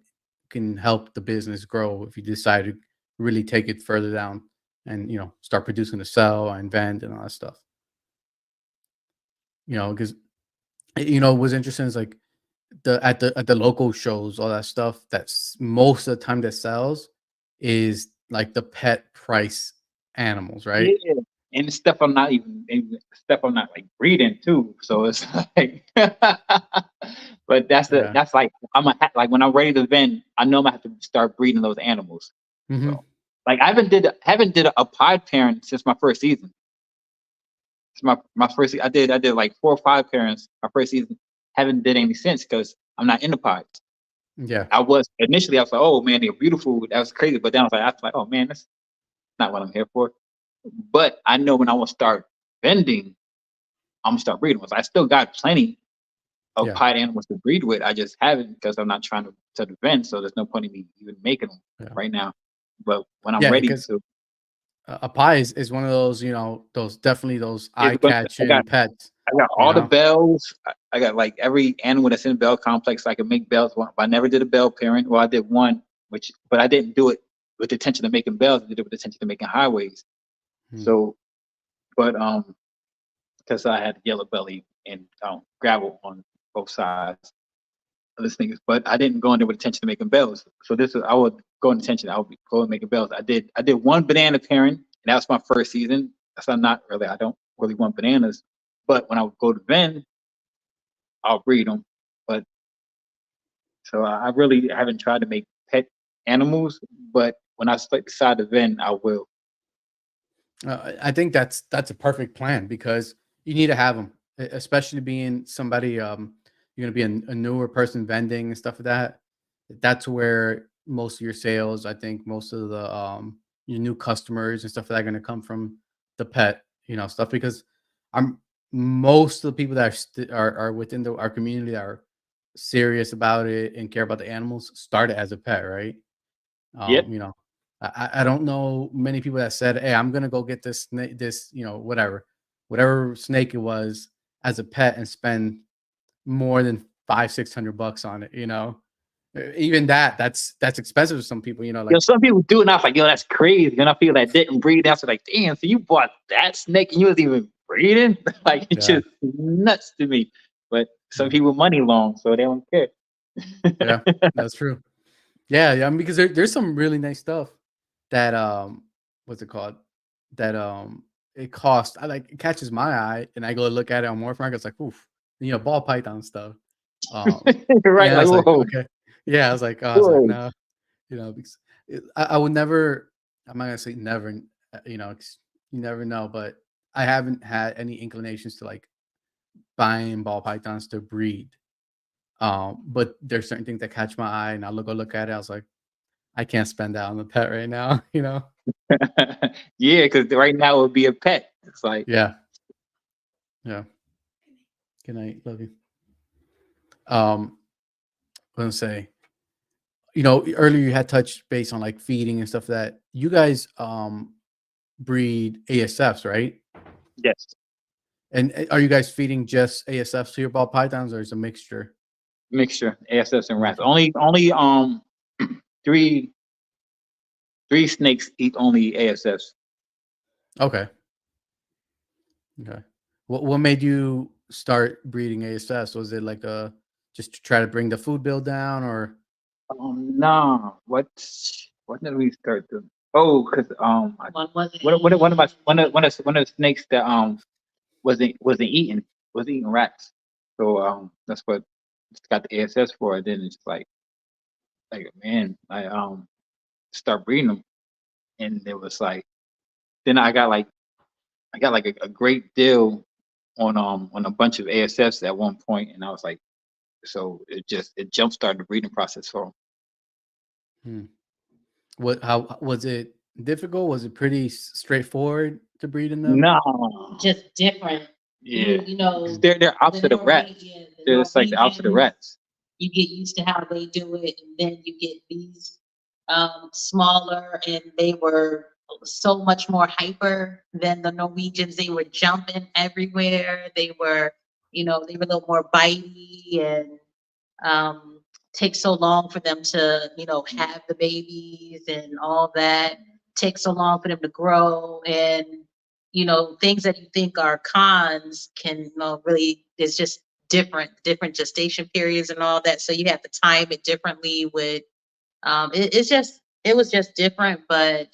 can help the business grow if you decide to really take it further down, and start producing to sell and vend and all that stuff. Because what's interesting is like the local shows, all that stuff, that's most of the time that sells is like the pet price animals, right? yeah, and stuff stuff I'm not like breeding too. So it's like, but Yeah. that's like, like when I'm ready to vend, I know I'm gonna have to start breeding those animals. Hmm. So like I haven't did a pod parent since my first season. It's my first. I did like 4 or 5 parents my first season. Haven't did any since, because I'm not in the pods. Yeah. I was initially, I was like, oh man, they're beautiful. That was crazy. But then I was like, oh man, that's not what I'm here for. But I know when I want to start vending, I'm gonna start breeding ones. I still got plenty of Yeah. pod animals to breed with. I just haven't, because I'm not trying to vend. So there's no point in me even making them Yeah. right now. But when I'm Yeah, ready because to, a pie is one of those, those definitely those it's a bunch I eye-catching got pets, I got you all the know? bells. I got like every animal that's in the bell complex. I can make bells. Well, I never did a bell parent. Well, I did one, but I didn't do it with the intention of making bells. I did it with the intention of making highways. Hmm. So, but because I had yellow belly and gravel on both sides of this thing, but I didn't go in there with intention of making bells. So I would go in intention. I would go and making bells. I did one banana pairing, and that was my first season. So I don't really want bananas. But when I would go to Vend, I'll breed them. But so I really haven't tried to make pet animals. But when I decide to vend, I will. I think that's a perfect plan, because you need to have them, especially being somebody, you're gonna be a newer person vending and stuff like that. That's where most of your sales, I think, most of the your new customers and stuff that are going to come from the pet, stuff, because I'm most of the people that are within our community that are serious about it and care about the animals started as a pet, right? Yep. I don't know many people that said, hey, I'm gonna go get this snake, this, whatever snake it was as a pet and spend more than $500-600 on it, even that's expensive to some people, like, some people do, and I was like, yo, that's crazy. And I feel that didn't breed. I was like, damn, so you bought that snake and you was even breeding? Like, it's just nuts to me. But some people money long, so they don't care. Yeah, that's true. Yeah, I mean, because there's some really nice stuff that what's it called? That it costs. It catches my eye, and I go look at it on Morph Market. It's like, oof, ball python stuff. Right, I was like, whoa. okay. Yeah, I was like, no, because I would never. I'm not gonna say never. You never know, but I haven't had any inclinations to like buying ball pythons to breed. But there's certain things that catch my eye, and I look at it. I was like, I can't spend that on the pet right now, Yeah, because right now it would be a pet. It's like, yeah. Good night, love you. I'm gonna say, earlier you had touched base on like feeding and stuff that you guys breed ASFs, right? yes. And are you guys feeding just ASFs to your ball pythons, or is it a mixture? Mixture, ASFs and rats. Only three snakes eat only ASFs. Okay. What made you start breeding ASFs? Was it like just to try to bring the food bill down, or? No. What did we start doing? Oh, because One was one of the snakes that wasn't eating rats. So that's what it's got the ASS for. And then it's like man, I start breeding them, and it was like then I got like a great deal on a bunch of ASFs at one point, and I was like, so it jump started the breeding process for them. How was it difficult? Was it pretty straightforward to breed in them? No, just different. yeah, You know, they're opposite of rats. They're just like the opposite of rats. You get used to how they do it, and then you get these smaller, and they were so much more hyper than the Norwegians. They were jumping everywhere. They were, they were a little more bitey, and takes so long for them to, have the babies and all that. Takes so long for them to grow, and things that you think are cons can really, it's just different gestation periods and all that. So you have to time it differently with it was just different, but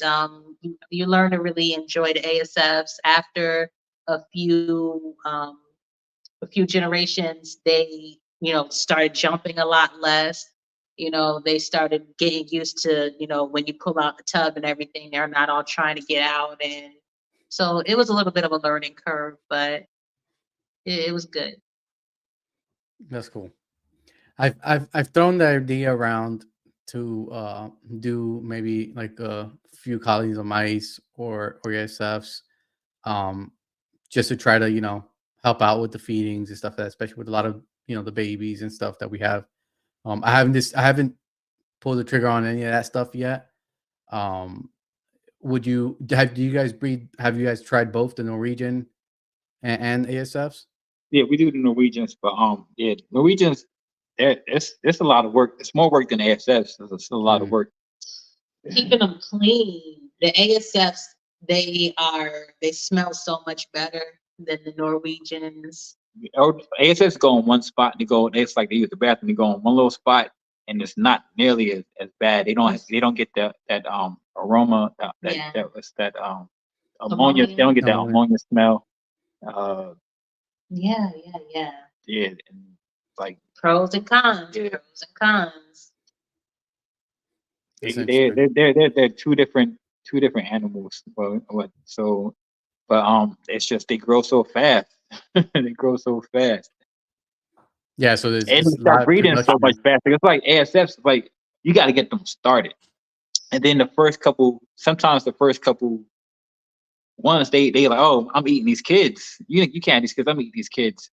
you learn to really enjoy the ASFs after a few generations. They started jumping a lot less. They started getting used to when you pull out the tub and everything, they're not all trying to get out, and so it was a little bit of a learning curve, but it was good. That's cool. I've thrown the idea around to do maybe like a few colonies of mice or ASFs, just to try to help out with the feedings and stuff like that, especially with a lot of the babies and stuff that we have. I haven't pulled the trigger on any of that stuff yet. Do you guys breed? Have you guys tried both the Norwegian and ASFs? Yeah, we do the Norwegians, but yeah, Norwegians, it's a lot of work. It's more work than ASFs. It's a lot of work. Keeping them clean. The ASFs, they smell so much better than the Norwegians. ASFs go in one spot. It's like they use the bathroom. They go in one little spot, and it's not nearly as bad. They don't get that aroma. That ammonia. They don't get that ammonia smell. Yeah. Yeah, and like pros and cons. Yeah. Pros and cons. They're two different animals. But it's just they grow so fast. They grow so fast. Yeah, so there's and they start breeding so much faster. It's like ASFs. Like you got to get them started. And then sometimes the first couple ones, they like, oh, I'm eating these kids. You can't eat these kids. I'm eating these kids.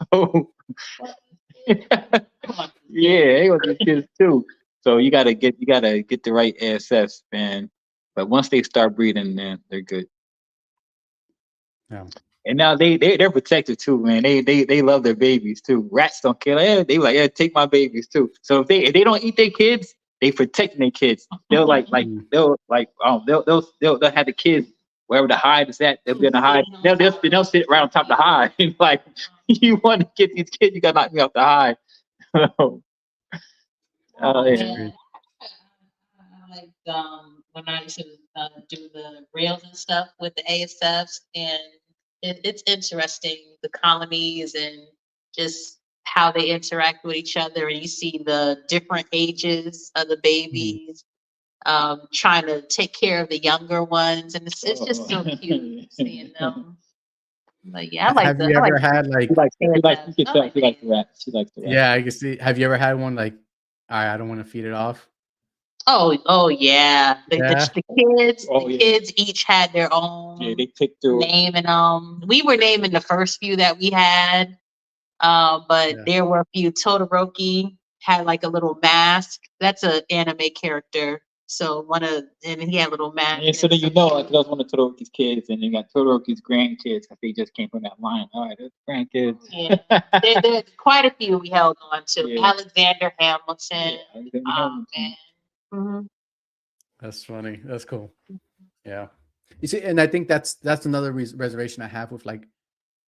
So yeah, they want these kids too. So you gotta get the right ASFs, man. But once they start breeding, man, they're good. Yeah. And now they're protected too, man. They love their babies too. Rats don't care. Yeah, they like, yeah, take my babies too. So if they don't eat their kids, they protecting their kids. They'll they'll have the kids wherever the hide is at. They'll be in the hide. They'll sit right on top of the hide. Like, you want to get these kids, you gotta knock me off the hide. Yeah. Like when I used to do the reels and stuff with the ASFs, and it's interesting, the colonies and just how they interact with each other, and you see the different ages of the babies trying to take care of the younger ones, and it's just so cute seeing them. Like, yeah, Have you ever had like? She likes the rats. She likes the rats. Yeah, I can see. Have you ever had one like, all right, I don't want to feed it off? Oh yeah. The kids, Oh, yeah. Kids each had their own Yeah, they picked through naming them. We were naming the first few that we had, but there were a few. Todoroki had like a little mask. That's an anime character. So and he had a little mask. Yeah, so then you know, like, that's one of Todoroki's kids, and you got Todoroki's grandkids. I think just came from that line. All right, that's grandkids. Yeah, there's quite a few we held on to. Yeah. Alexander Hamilton. Man. Mm-hmm. That's funny. That's cool. Yeah. You see, and I think that's another reservation I have with like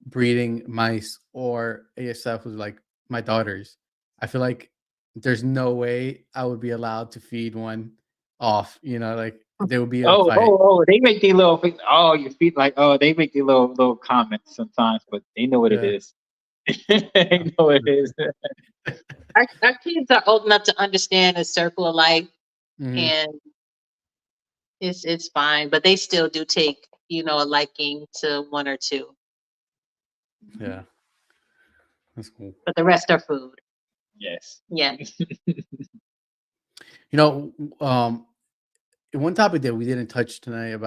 breeding mice or ASF with like my daughters. I feel like there's no way I would be allowed to feed one off. Like there would be a fight. They make these little things. Oh, your feet, like, they make these little comments sometimes, but they know what it is. They know what it is. Our kids are old enough to understand a circle of life, and it's fine. But they still do take a liking to one or two. Yeah, that's cool. But the rest are food. Yes. Yeah. One topic that we didn't touch tonight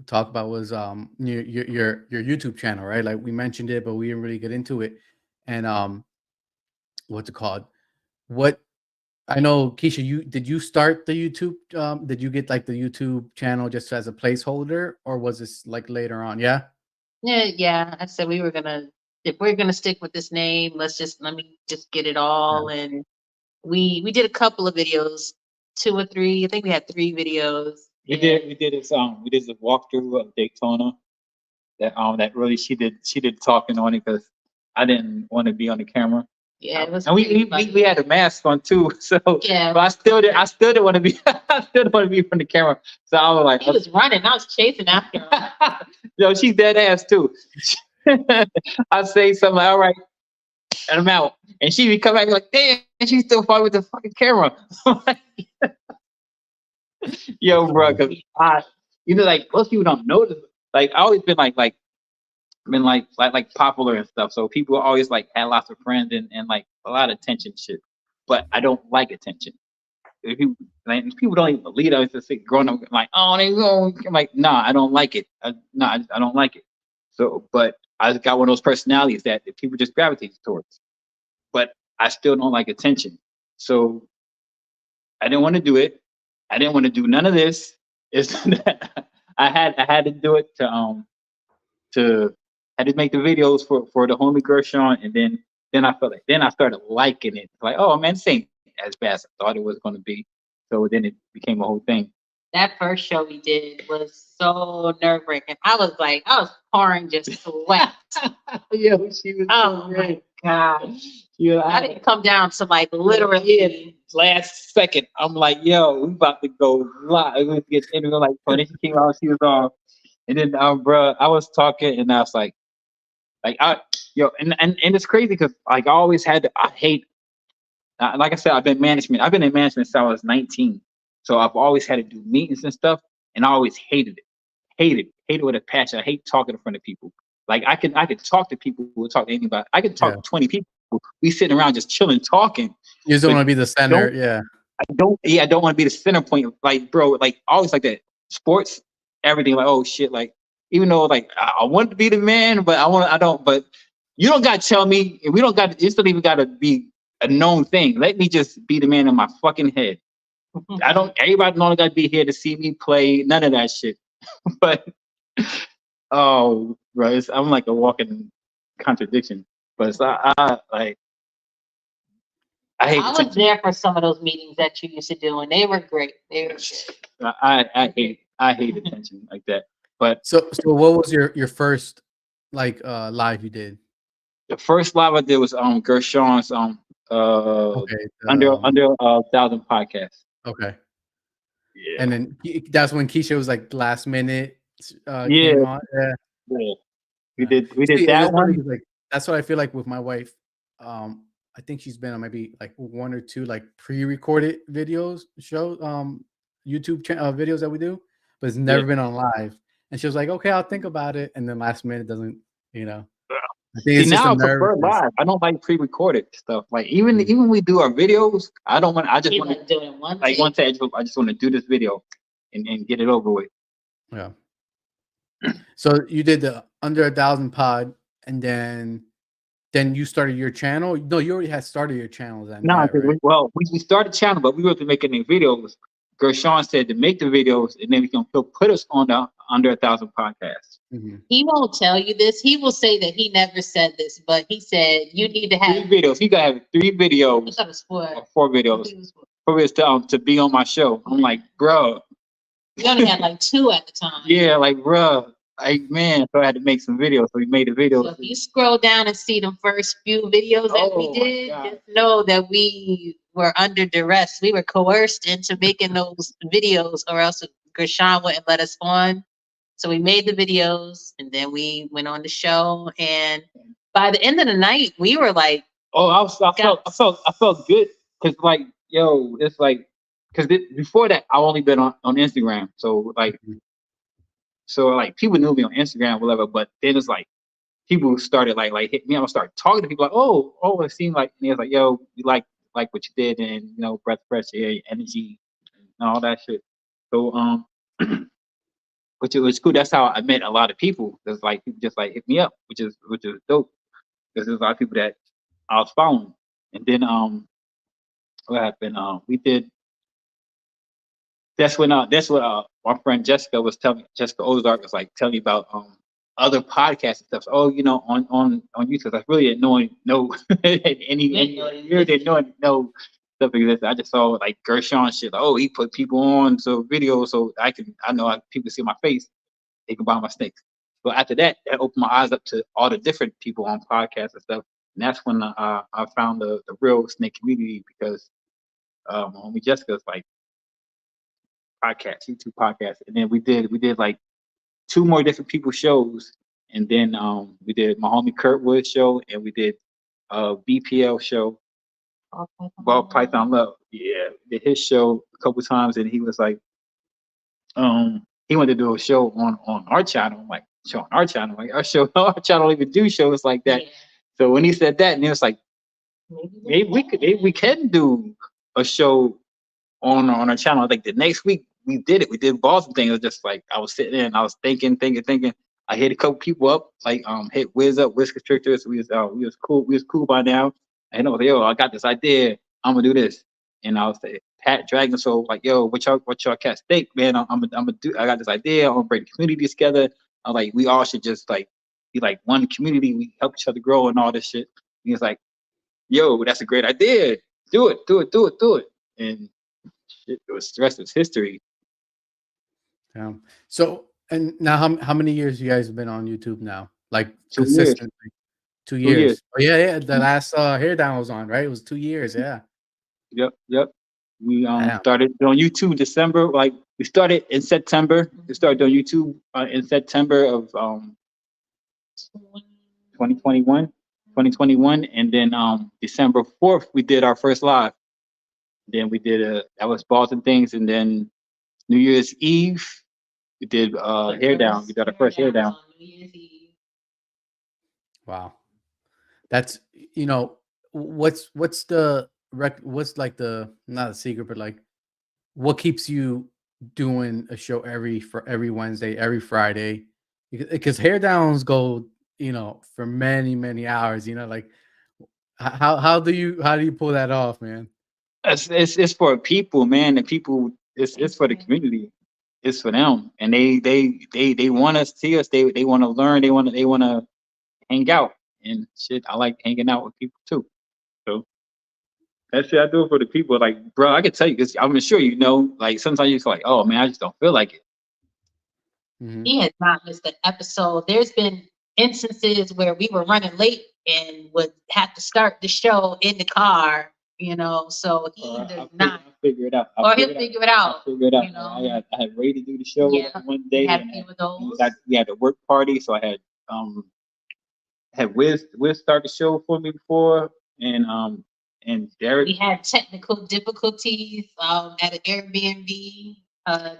talk about was your YouTube channel, right? Like we mentioned it, but we didn't really get into it. And what's it called? What I know, Keysha, did you start the YouTube? Did you get like the YouTube channel just as a placeholder, or was this like later on? Yeah. Yeah. I said if we're gonna stick with this name, let me just get it all. Yeah. And we did a couple of videos, 2 or 3. I think we had 3 videos. We did this a walkthrough of Daytona. That really she did talking on it because I didn't want to be on the camera. Yeah, it was. And we had a mask on too, so yeah. But I still didn't want to be. I still didn't want to be from the camera. So I was like, he was running. I was chasing after him. Yo, she's dead ass too. I say something like, all right, and I'm out, and she would come back like, damn, and she's still fighting with the fucking camera. Yo, bro, because like most people don't notice. Like I always been like popular and stuff. So people always like had lots of friends and like a lot of attention shit. But I don't like attention. People don't even believe it. I was just growing up like, oh, they go. I'm like, nah, I don't like it. I don't like it. So, but I just got one of those personalities that people just gravitate towards. But I still don't like attention. So I didn't want to do it. I didn't want to do none of this. I had to do it to make the videos for the homie Gershon, and then I felt like I started liking it. Like, oh man, this ain't as bad as I thought it was going to be. So then it became a whole thing. That first show we did was so nerve-wracking. I was pouring just sweat. Yeah, she was. Oh my god! Yeah, I didn't come down to like literally last second. I'm like, yo, we about to go live. We get interview like when she came out, she was on, and then bro, I was talking, and I was like and it's crazy because like I always had I hate. Like I said, I've been in management since I was 19. So I've always had to do meetings and stuff, and I always hated it with a passion. I hate talking in front of people. Like I could talk to people who would talk to anybody. I could talk to 20 people. We sitting around just chilling, talking. You just don't want to be the center, yeah. I don't want to be the center point. Like, bro, like always like that. Sports, everything. Like, oh shit. Like, even though like I want to be the man, but I don't. But you don't got to tell me. We don't got. It's not even got to be a known thing. Let me just be the man in my fucking head. I don't. Everybody don't got to be here to see me play. None of that shit. But oh, bro, I'm like a walking contradiction. But it's, I like. I hate. I was there for some of those meetings that you used to do, and they were great. They were great. I hate attention like that. But So what was your first like live you did? the first live I did was Gershon's Okay. under 1,000 podcasts. Okay. Yeah. And then that's when Keysha was like last minute Yeah. came on. Yeah. Yeah. We Yeah. did See, that that's funny one. 'cause, like that's what I feel like with my wife. I think she's been on maybe like one or two like pre-recorded videos YouTube videos that we do, but it's never been on live. And she was like, "Okay, I'll think about it." And then last minute doesn't, you know. I think See, it's just now a I prefer nervousness. live. I don't like pre-recorded stuff. Like even when we do our videos, I don't want. I just He want like doing one like take. one take. I just want to do this video and get it over with. Yeah. So you did the under 1,000 pod, and then you started your channel. No, you already had started your channel then. No, Yeah, right? we started channel, but we were making the videos. Gershon said to make the videos, and then he'll put us on the under 1,000 podcasts. Mm-hmm. He won't tell you this. He will say that he never said this, but he said you need to have 3 videos. He got to have 3 videos. I thought it was four. Or 4 videos. For us to be on my show. I'm like, bro. You only had like 2 at the time. Yeah, like, bro. Like, man, so I had to make some videos. So we made the videos. So if you scroll down and see the first few videos that we did, just know that we were under duress. We were coerced into making those videos, or else Gershon wouldn't let us on. So we made the videos, and then we went on the show. And by the end of the night, we were like, "Oh, I felt good because, like, yo, it's like, because before that, I only been on Instagram, so like." So like people knew me on Instagram, whatever, but then it's like people started like hit me. I would start talking to people like, oh, it seemed like, and it was like, yo, we like what you did, and breath, fresh air, energy, and all that shit. So which was cool. That's how I met a lot of people. There's like people just like hit me up, which is dope. Because there's a lot of people that I was following, and then what happened? We did. That's what my friend Jessica was telling me. Jessica Ozark was like telling me about other podcasts and stuff. So, on YouTube. I really didn't know didn't know stuff existed. I just saw like Gershon shit. Like, oh, he put people on videos so I know people see my face. They can buy my snakes. But after that opened my eyes up to all the different people on podcasts and stuff. And that's when I found the real snake community, because homie Jessica's like podcast, YouTube podcast, and then we did like 2 more different people shows, and then we did my homie Kurtwood show, and we did BPL show, Ball Python Love. Yeah, we did his show a couple times, and he was like, he wanted to do a show on our channel. I'm like, show on our channel? Like, our channel don't even do shows like that. Yeah. So when he said that, and it was like, maybe we can do a show on our channel. Like the next week we did Boston thing. It was just like I was sitting there and I was thinking. I hit a couple people up, like hit Wiz up, Wiz Constrictors. We was cool by now. And I was like, yo, I got this idea. I'm gonna do this. And I was like, Pat Dragon. So like, yo, what y'all cats think, man? I got this idea. I'm gonna bring the community together. I'm like, we all should just like be like one community. We help each other grow and all this shit. And he was like, yo, that's a great idea. Do it. And shit, the rest was history. Yeah. So, and now how many years you guys have been on YouTube now? Like 2 consistently? years. 2 years. Oh yeah. The last hair down was on, right? It was 2 years. Yeah. Yep. We started on YouTube December. Like we started in September. We started on YouTube in September of 2021, and then December 4th we did our first live. Then we did that was Balls and Things, and then New Year's Eve we did hair down. We got our first hair down. Wow. That's what's the what's like the not a secret, but like what keeps you doing a show every Wednesday, every Friday? Because hair downs go, for many hours. Like how do you pull that off, man? It's for people, man. The people, it's for the community. It's for them, and they want to see us. They want to learn. They want to hang out and shit. I like hanging out with people too. So that shit I do it for the people. Like, bro, I can tell you because I'm sure like sometimes you're like, oh man, I just don't feel like it. He has not missed an episode. There's been instances where we were running late and would have to start the show in the car, so he does not. I'll figure it out. He'll figure it out. I'll figure it out. I had Ray to do the show one day. Have a few of those. We had a work party, so I had Wiz start the show for me before, and Derek. We had technical difficulties at an Airbnb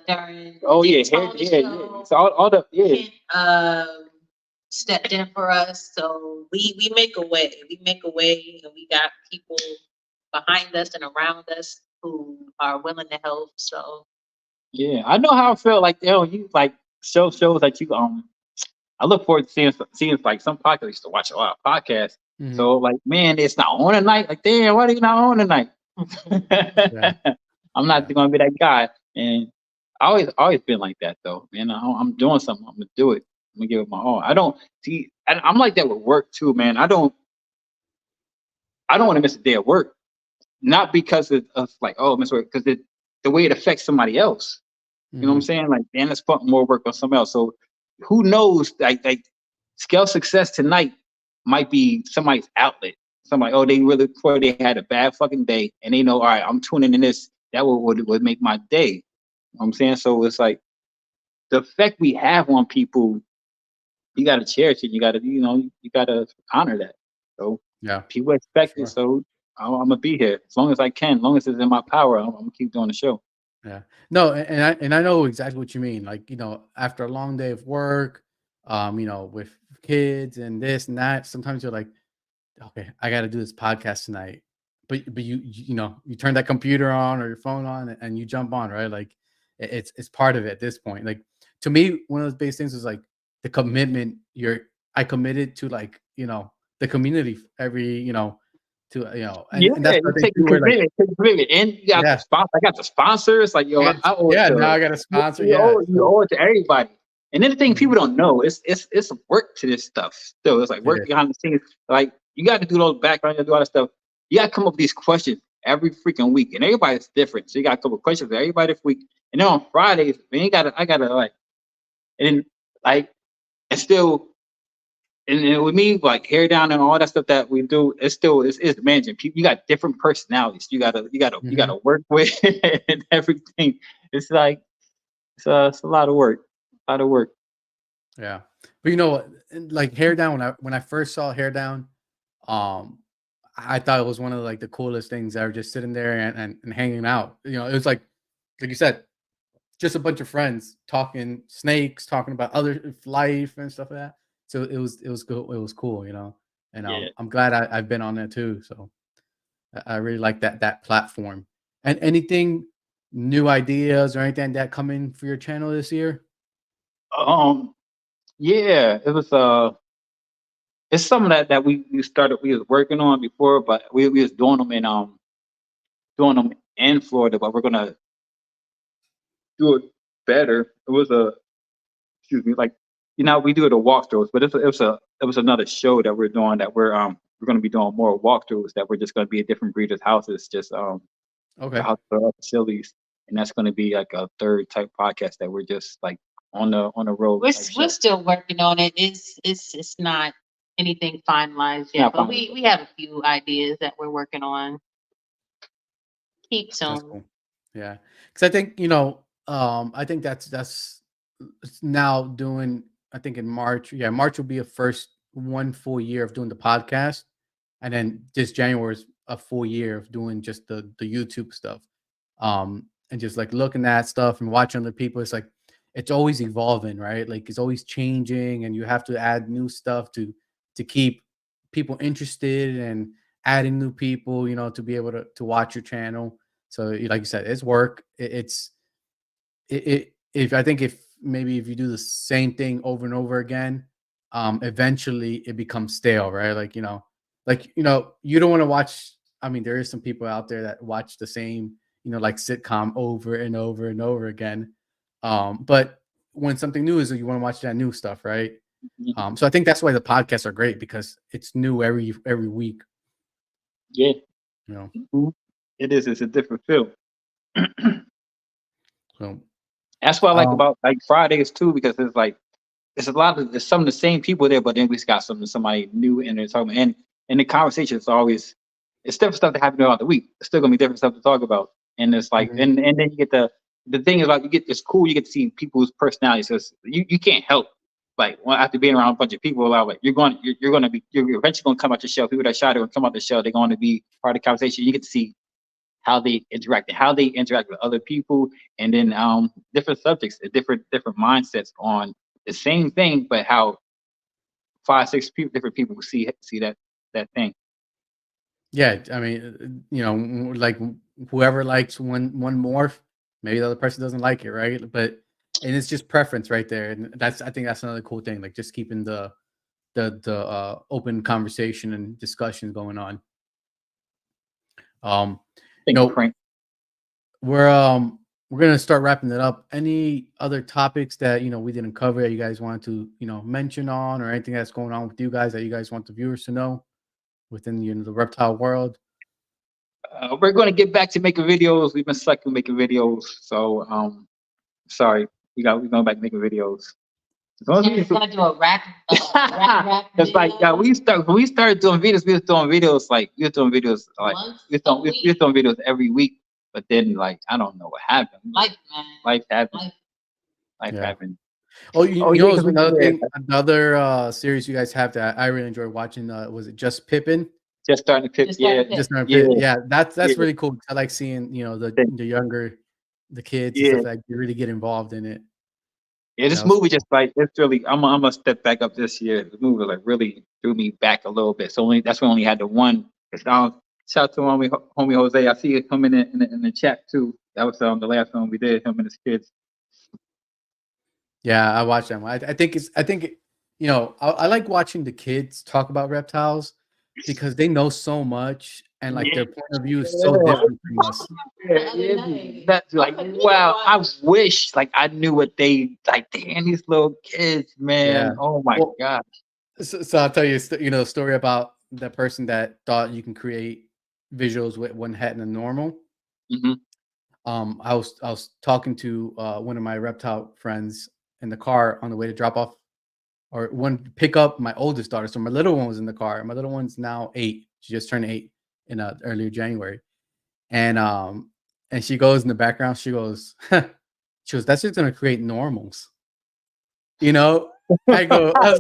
during. Oh yeah. So all the stepped in for us, so we make a way. We make a way, and we got people behind us and around us who are willing to help. So yeah, I know how I feel. Like you like shows that you I look forward to seeing like some podcasts. I used to watch a lot of podcasts. So like, man, it's not on tonight. Like, damn, why are you not on tonight? I'm not gonna be that guy. And I always been like that though, man. I'm doing something. I'm gonna do it. I'm gonna give it my all. I don't see. I'm like that with work too, man. I don't want to miss a day of work. Not because of like, oh, miss work, because the way it affects somebody else. You know what I'm saying? Like, man, let's put more work on somebody else. So who knows? Like scale success tonight might be somebody's outlet. Somebody, oh, they really before they had a bad fucking day, and they know, all right, I'm tuning in this. That would make my day. You know what I'm saying? So it's like the effect we have on people. You got to cherish it. You got to honor that. So Yeah, people expect it. So I'm gonna be here as long as I can, as long as it's in my power. I'm gonna keep doing the show. Yeah, no, and I know exactly what you mean. Like, after a long day of work, with kids and this and that, sometimes you're like, okay, I got to do this podcast tonight. But you turn that computer on or your phone on and you jump on, right? Like it's part of it at this point. Like, to me, one of those biggest things was like the commitment. I committed to, like, the community every, to, and that's you take commitment, and you got the sponsor. I got the sponsors. Like, yo, now I got a sponsor. You owe it to everybody. And then the thing people don't know is it's work to this stuff. Still, it's like work behind the scenes. Like, you got to do those background, you do all that stuff. You got to come up with these questions every freaking week, and everybody's different. So you got to come up with questions for everybody this week. And then on Fridays, man, I gotta like, and then like, and still. And with me, like hair down and all that stuff that we do, it's managing people. You got different personalities. You gotta work with and everything. It's like it's a lot of work. Yeah, but like hair down. When I first saw hair down, I thought it was one of like the coolest things ever. Just sitting there and hanging out. It was like you said, just a bunch of friends talking snakes, talking about other life and stuff like that. So it was cool. It was cool, and I'm glad I've been on there too. So I really like that platform. And anything new ideas or anything that coming for your channel this year? Yeah, it was it's something that we was working on before, but we was doing them in Florida, but we're gonna do it better. It was like, we do the walkthroughs, but it was another show that we're doing that we're going to be doing more walkthroughs that we're just going to be at different breeders' houses, just house facilities, and that's going to be like a third type podcast that we're just like on the road. We're still working on it. It's not anything finalized yet, but we have a few ideas that we're working on. Keep some. Cool. Yeah, because I think I think that's now doing. I think in March. Yeah, March will be a first one full year of doing the podcast, and then this January is a full year of doing just the YouTube stuff, and just like looking at stuff and watching other people. It's like it's always evolving, right? Like it's always changing, and you have to add new stuff to keep people interested and adding new people, to be able to watch your channel. So like you said, it's work. If I think if maybe if you do the same thing over and over again, eventually it becomes stale, right? You don't want to watch. I mean, there is some people out there that watch the same, like sitcom over and over and over again. But when something new is, you want to watch that new stuff, right? So I think that's why the podcasts are great, because it's new every week. Yeah. Mhm. It is. It's a different feel. So that's what I like about like Fridays too, because there's some of the same people there, but then we got somebody new in there talking, and the conversation is always, it's different stuff that happened throughout the week. It's still gonna be different stuff to talk about, and it's like, and then you get the thing is like it's cool. You get to see people's personalities. So you can't help after being around a bunch of people, you're eventually gonna come out the shell. People that shot it will come out the shell. They're going to be part of the conversation. You get to see how they interact with other people, and then different subjects, different mindsets on the same thing, but how 5-6 different people see that thing. Yeah, I mean, like whoever likes one morph, maybe the other person doesn't like it, right? And it's just preference right there, and I think that's another cool thing, like just keeping the open conversation and discussion going on. Frank. We're gonna start wrapping it up. Any other topics that we didn't cover that you guys wanted to mention on, or anything that's going on with you guys that you guys want the viewers to know within the reptile world? We're going to get back to making videos. We've been slacking making videos, so sorry. We're going back to making videos. Terry's gonna do a rap. It's like we started doing videos. We were doing videos like we were doing videos every week. But then I don't know what happened. Life, man. Life happened. Life happened. Oh, another thing, another series you guys have that I really enjoy watching. Was it Just Pippin? Just starting to Pip. Yeah, that's really cool. I like seeing the younger, the kids and stuff like that, really get involved in it. Yeah, this movie just it's really. I'm gonna step back up this year. The movie really threw me back a little bit. So that's when I only had the one. Shout out to homie Jose. I see him in the chat too. That was the last one we did. Him and his kids. Yeah, I watched them. I think I like watching the kids talk about reptiles, because they know so much, and their point of view is so different from us. That's wow. I wish I knew what they Damn, these little kids, man. Yeah. Oh my god. So I'll tell you, a story about the person that thought you can create visuals with one head and a normal. I was talking to one of my reptile friends in the car on the way to drop off, or pick up my oldest daughter. So my little one was in the car. My little one's now 8. She just turned 8 in earlier January, and she goes in the background. She goes, that's just gonna create normals. I go, I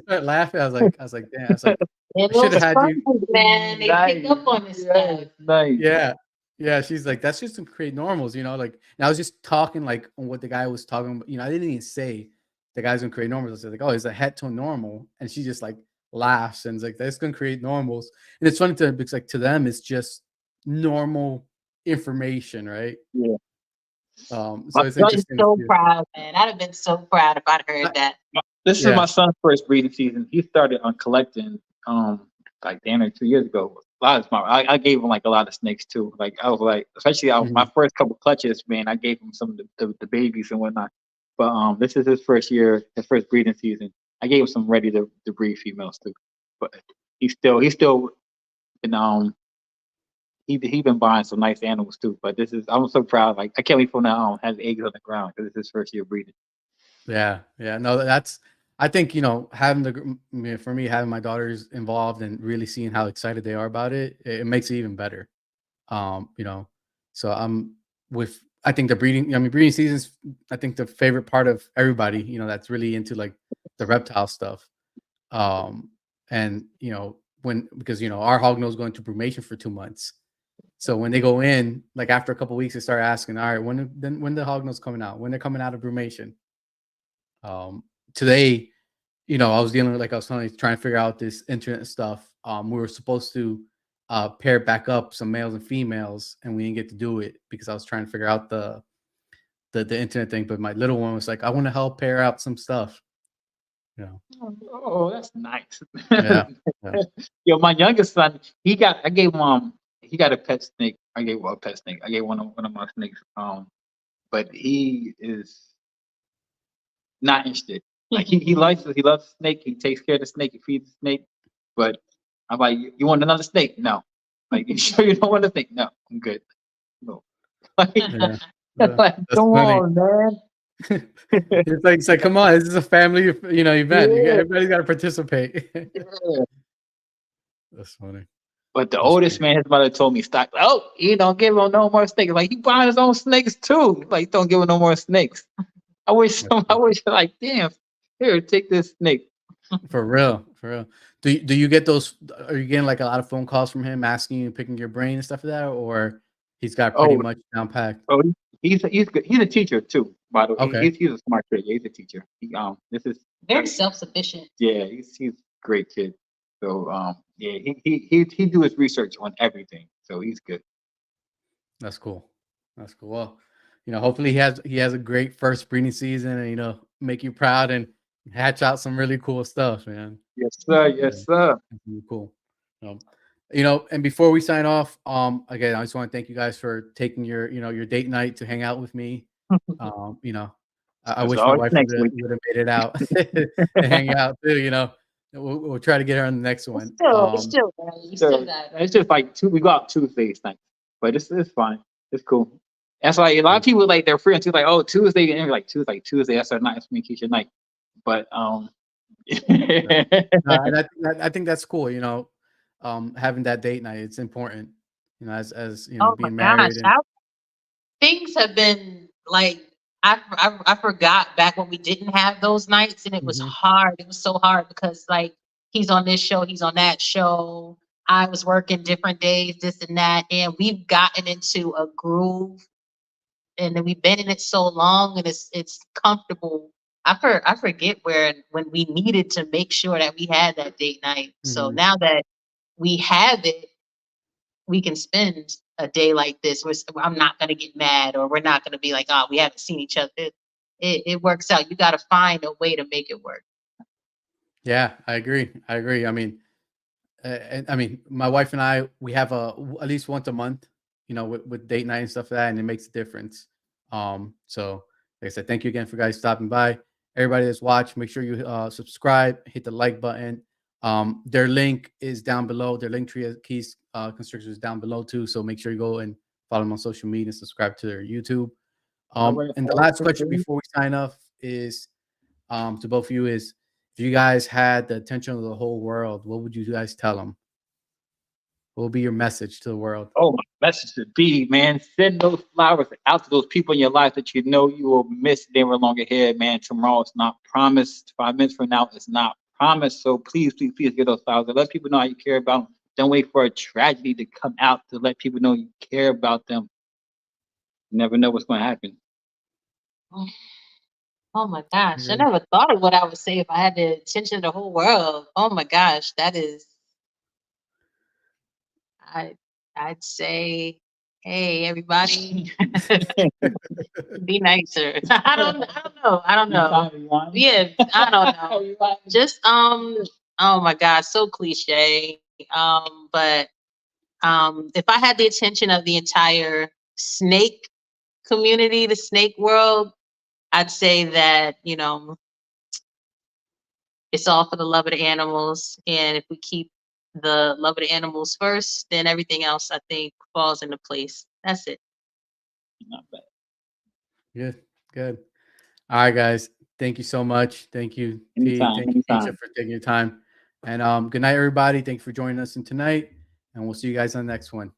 started laughing. I was like, damn. I was like, I should have had you. Man, they pick up on this stuff. Nice. Yeah. She's like, that's just to create normals, and I was just talking on what the guy was talking about. I didn't even say the guy's gonna create normals. I said oh, it's a head to a normal, and she just laughs and is like, that's gonna create normals. And it's funny because to them it's just normal information, right? Yeah. So it's interesting. So proud, man. I'd have been so proud if I'd heard that. This is my son's first breeding season. He started on collecting damn it 2 years ago. A lot of I gave him a lot of snakes too. I was especially my first couple clutches, man. I gave him some of the babies and whatnot. But this is his first year, his first breeding season. I gave him some ready to breed females too. But he's still been he been buying some nice animals too. But I'm so proud. I can't wait for now has eggs on the ground because it's his first year breeding. Yeah. No, I think having for me, having my daughters involved and really seeing how excited they are about it, it makes it even better. So I think the breeding season's, I think, the favorite part of everybody, that's really into the reptile stuff. And because our hognose going to brumation for 2 months. So when they go in, after a couple of weeks, they start asking, all right, when the hognose coming out, when they're coming out of brumation. Today, you know, I was dealing with, like I was telling you, trying to figure out this internet stuff. We were supposed to pair back up some males and females, and we didn't get to do it because I was trying to figure out the internet thing. But my little one was like, I want to help pair out some stuff. You know. Oh, that's nice. Yeah. Yo, my youngest son, I gave him he got a pet snake. I gave a pet snake. I gave one of my snakes. But he is not interested. Like he loves the snake. He takes care of the snake. He feeds the snake. But I'm like, you want another snake? No. Like, you sure you don't want a snake? No, I'm good. No. Like, Yeah. Yeah. like That's come funny. on, man. It's like, come on, this is a family, you know, event. Yeah. Everybody's got to participate. Yeah. That's funny. But the That's oldest funny. man, his mother told me, stop. Oh, you don't give him no more snakes. Like, he buying his own snakes too. Like, don't give him no more snakes. I wish, like, damn, here, take this snake. For real, for real. Do you get those? Are you getting like a lot of phone calls from him asking you, picking your brain and stuff like that, or he's got pretty much down packed? Oh, he's good. He's a teacher too, by the way. Okay. He's a smart kid. Yeah, he's a teacher. This is Very self-sufficient. yeah. He's a great kid. So yeah, he do his research on everything. So he's good. That's cool. That's cool. Well, you know, hopefully he has a great first breeding season, and you know, make you proud and hatch out some really cool stuff, man. Yes, sir. Yes, sir. That's really cool. You know, and before we sign off, again, I just want to thank you guys for taking your, you know, your date night to hang out with me. You know, I wish my wife would have made it out to hang out too. You know, we'll try to get her on the next one. It's just like we go out Tuesdays night, but it's fine. It's cool. That's like a lot of people like they're free on Tuesday, like, oh, Tuesday, and like Tuesday, that's our night, that's me, Keysha night. But No, I think that's cool. You know, having that date night, it's important. You know, as you know, being married. Things have been like I forgot back when we didn't have those nights, and it was hard. It was so hard because like he's on this show, he's on that show. I was working different days, this and that, and we've gotten into a groove, and then we've been in it so long, and it's comfortable. I forget when we needed to make sure that we had that date night. So now that we have it, we can spend a day like this. I'm not going to get mad, or we're not going to be like, oh, we haven't seen each other. It works out. You got to find a way to make it work. Yeah, I agree. I mean, my wife and I, we have at least once a month, you know, with date night and stuff like that, and it makes a difference. So like I said, thank you again for guys stopping by. Everybody that's watched, make sure you subscribe, hit the like button. Their link is down below. Their link tree Keys Constrictors is down below too. So make sure you go and follow them on social media and subscribe to their YouTube. And the last question before we sign off is to both of you is, if you guys had the attention of the whole world, what would you guys tell them? What would be your message to the world? Oh, my message would be, man, send those flowers out to those people in your life that you know you will miss. They were long ahead, man. Tomorrow is not promised. 5 minutes from now is not promised. So please, please, please get those flowers. Let people know how you care about them. Don't wait for a tragedy to come out to let people know you care about them. You never know what's going to happen. Oh my gosh. I never thought of what I would say if I had the attention of the whole world. Oh my gosh. That is, I'd say, hey, everybody, be nicer. I don't know. Yeah, I don't know. Just, oh my gosh, so cliche. But if I had the attention of the entire snake community, the snake world, I'd say that, you know, it's all for the love of the animals. And if we keep the love of the animals first, then everything else, I think, falls into place. That's it. Not bad. Good. All right, guys. Thank you so much. Thank you, Anytime, Thank you, Keysha, for taking your time. And good night, everybody. Thank you for joining us tonight. And we'll see you guys on the next one.